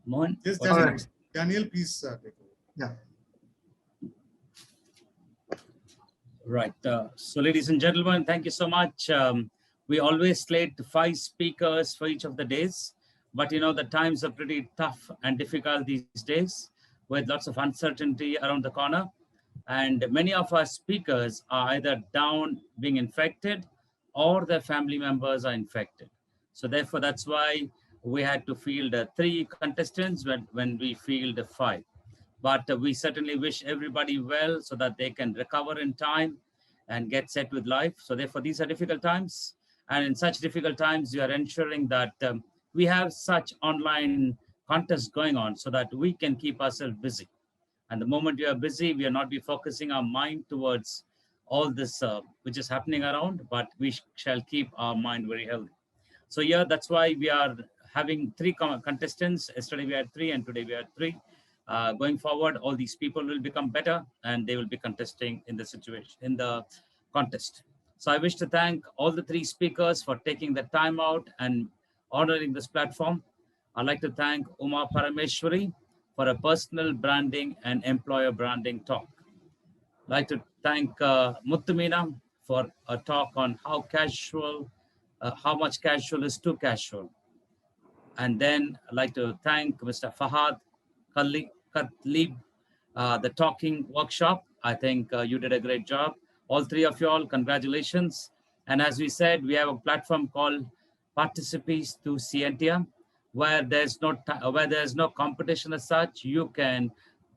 Mohan? Yes, Daniel, please take over. Yeah. Right. So, ladies and gentlemen, thank you so much. We always slate 5 speakers for each of the days, but the times are pretty tough and difficult these days with lots of uncertainty around the corner. And many of our speakers are either down being infected or their family members are infected. So therefore, that's why we had to field 3 contestants when we field 5. But we certainly wish everybody well so that they can recover in time and get set with life. So therefore, these are difficult times. And in such difficult times, we are ensuring that we have such online contests going on so that we can keep ourselves busy. And the moment we are busy, we are not be focusing our mind towards all this which is happening around, but we shall keep our mind very healthy. So yeah, that's why we are having 3 contestants. Yesterday we had 3 and today we had 3. Going forward, all these people will become better and they will be contesting in the situation, in the contest. So I wish to thank all the 3 speakers for taking the time out and honoring this platform. I'd like to thank Uma Parameshwari for a personal branding and employer branding talk. I'd like to thank Muttumina for a talk on how much casual is too casual. And then I'd like to thank Mr. Fahad Katlib, the talking workshop. I think you did a great job. All 3 of you all, congratulations. And as we said, we have a platform called Participes to Scientia, where there's no competition as such. You can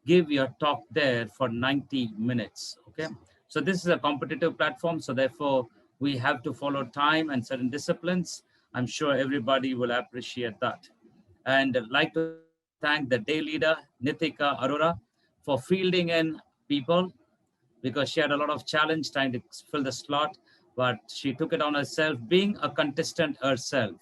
give your talk there for 90 minutes. Okay, so this is a competitive platform, so therefore we have to follow time and certain disciplines. I'm sure everybody will appreciate that. And I'd like to thank the day leader Nitika Arora for fielding in people, because she had a lot of challenge trying to fill the slot, but she took it on herself. Being a contestant herself,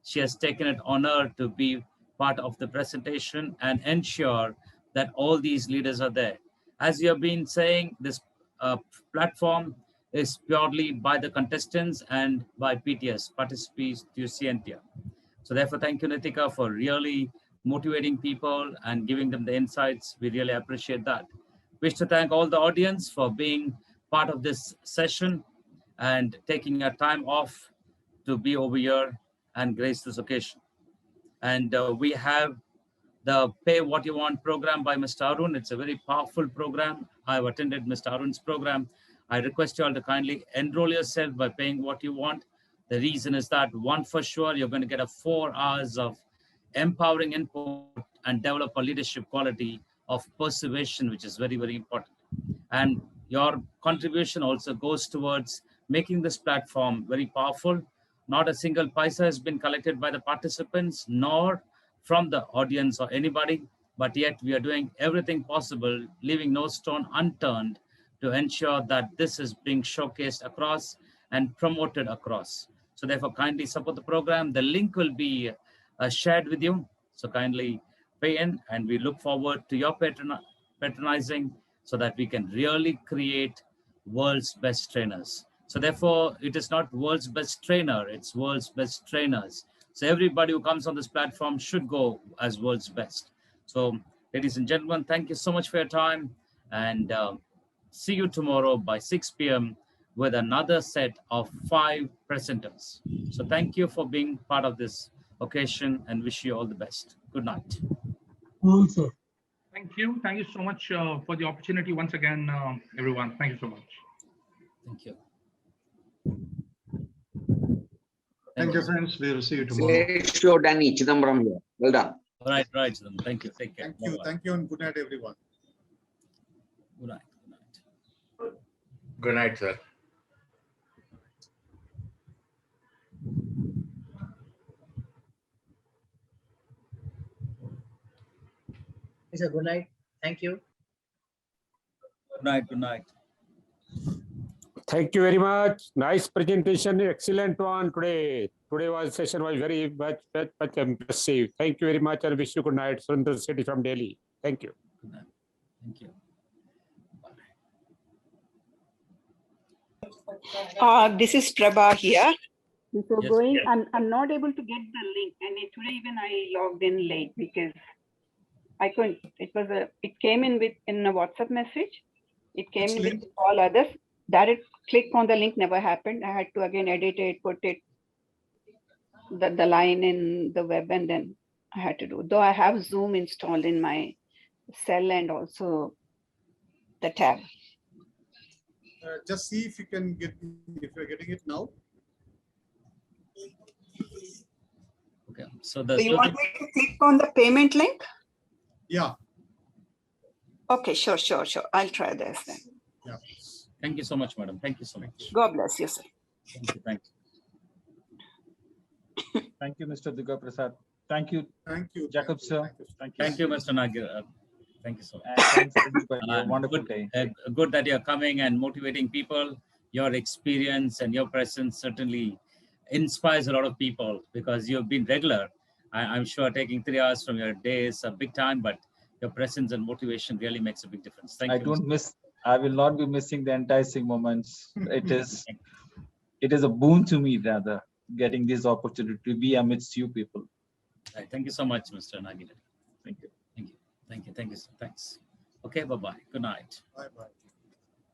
she has taken it on her to be part of the presentation and ensure that all these leaders are there. As you have been saying, this platform is purely by the contestants and by PTS, Participes to Scientia. So therefore, thank you, Nitika, for really motivating people and giving them the insights. We really appreciate that. Wish to thank all the audience for being part of this session and taking your time off to be over here and grace this occasion. And we have the Pay What You Want program by Mr. Arun. It's a very powerful program. I've attended Mr. Arun's program. I request you all to kindly enroll yourself by paying what you want. The reason is that, one, for sure, you're going to get 4 hours of empowering input and develop a leadership quality of persuasion, which is very important. And your contribution also goes towards making this platform very powerful. Not a single paisa has been collected by the participants, nor from the audience or anybody, but yet we are doing everything possible, leaving no stone unturned to ensure that this is being showcased across and promoted across. So therefore, kindly support the program. The link will be shared with you. So kindly pay in, and we look forward to your patronizing so that we can really create world's best trainers. So therefore, it is not world's best trainer, it's world's best trainers. So everybody who comes on this platform should go as world's best. So Ladies and gentlemen, thank you so much for your time, and see you tomorrow by 6 p.m. with another set of 5 presenters. So thank you for being part of this occasion and wish you all the best. Good night. Also. Thank you. Thank you so much for the opportunity once again, everyone. Thank you so much. Thank you. Thank you, friends. We will see you tomorrow. Show Danny Chidambaram here. Well done. All right, right. Thank you. Take care. Thank you. Bye-bye. Thank you, and good night, everyone. Good night. Good night, sir. Sir, good night. Thank you. Good night. Good night. Thank you very much. Nice presentation. Excellent one today. Session was very much impressive. Thank you very much, and wish you good night. Sundar City from Delhi. Thank you. Good night. Thank you. This is Prabha here. So Yes, going, yes. I'm not able to get the link, and today even I logged in late because I couldn't. It came in a WhatsApp message. It came Which with link? all others. Direct click on the link never happened. I had to again edit it, put it the line in the web, and then I had to do. Though I have Zoom installed in my cell and also the tab. Just see if you can get, if you're getting it now. Okay. So So you want me to click on the payment link? Yeah. Okay, sure. I'll try this then. Yeah. Thank you so much, madam. Thank you so much. God bless you, sir. Thank you. Thank you. Thank you, Mr. Durga Prasad. Thank you. Thank you. Jacob, sir. Thank you. Thank you, Mr. Nagir. Thank you so much. Thanks everybody. A wonderful day. Good that you're coming and motivating people. Your experience and your presence certainly inspires a lot of people because you've been regular. I'm sure taking 3 hours from your day is a big time, but your presence and motivation really makes a big difference. Thank you. I will not be missing the enticing moments. It is a boon to me rather, getting this opportunity to be amidst you people. Right. Thank you so much, Mr. Nagir. Thank you. Thank you. Thank you. Thank you. Thanks. Okay. Bye-bye. Good night. Bye-bye.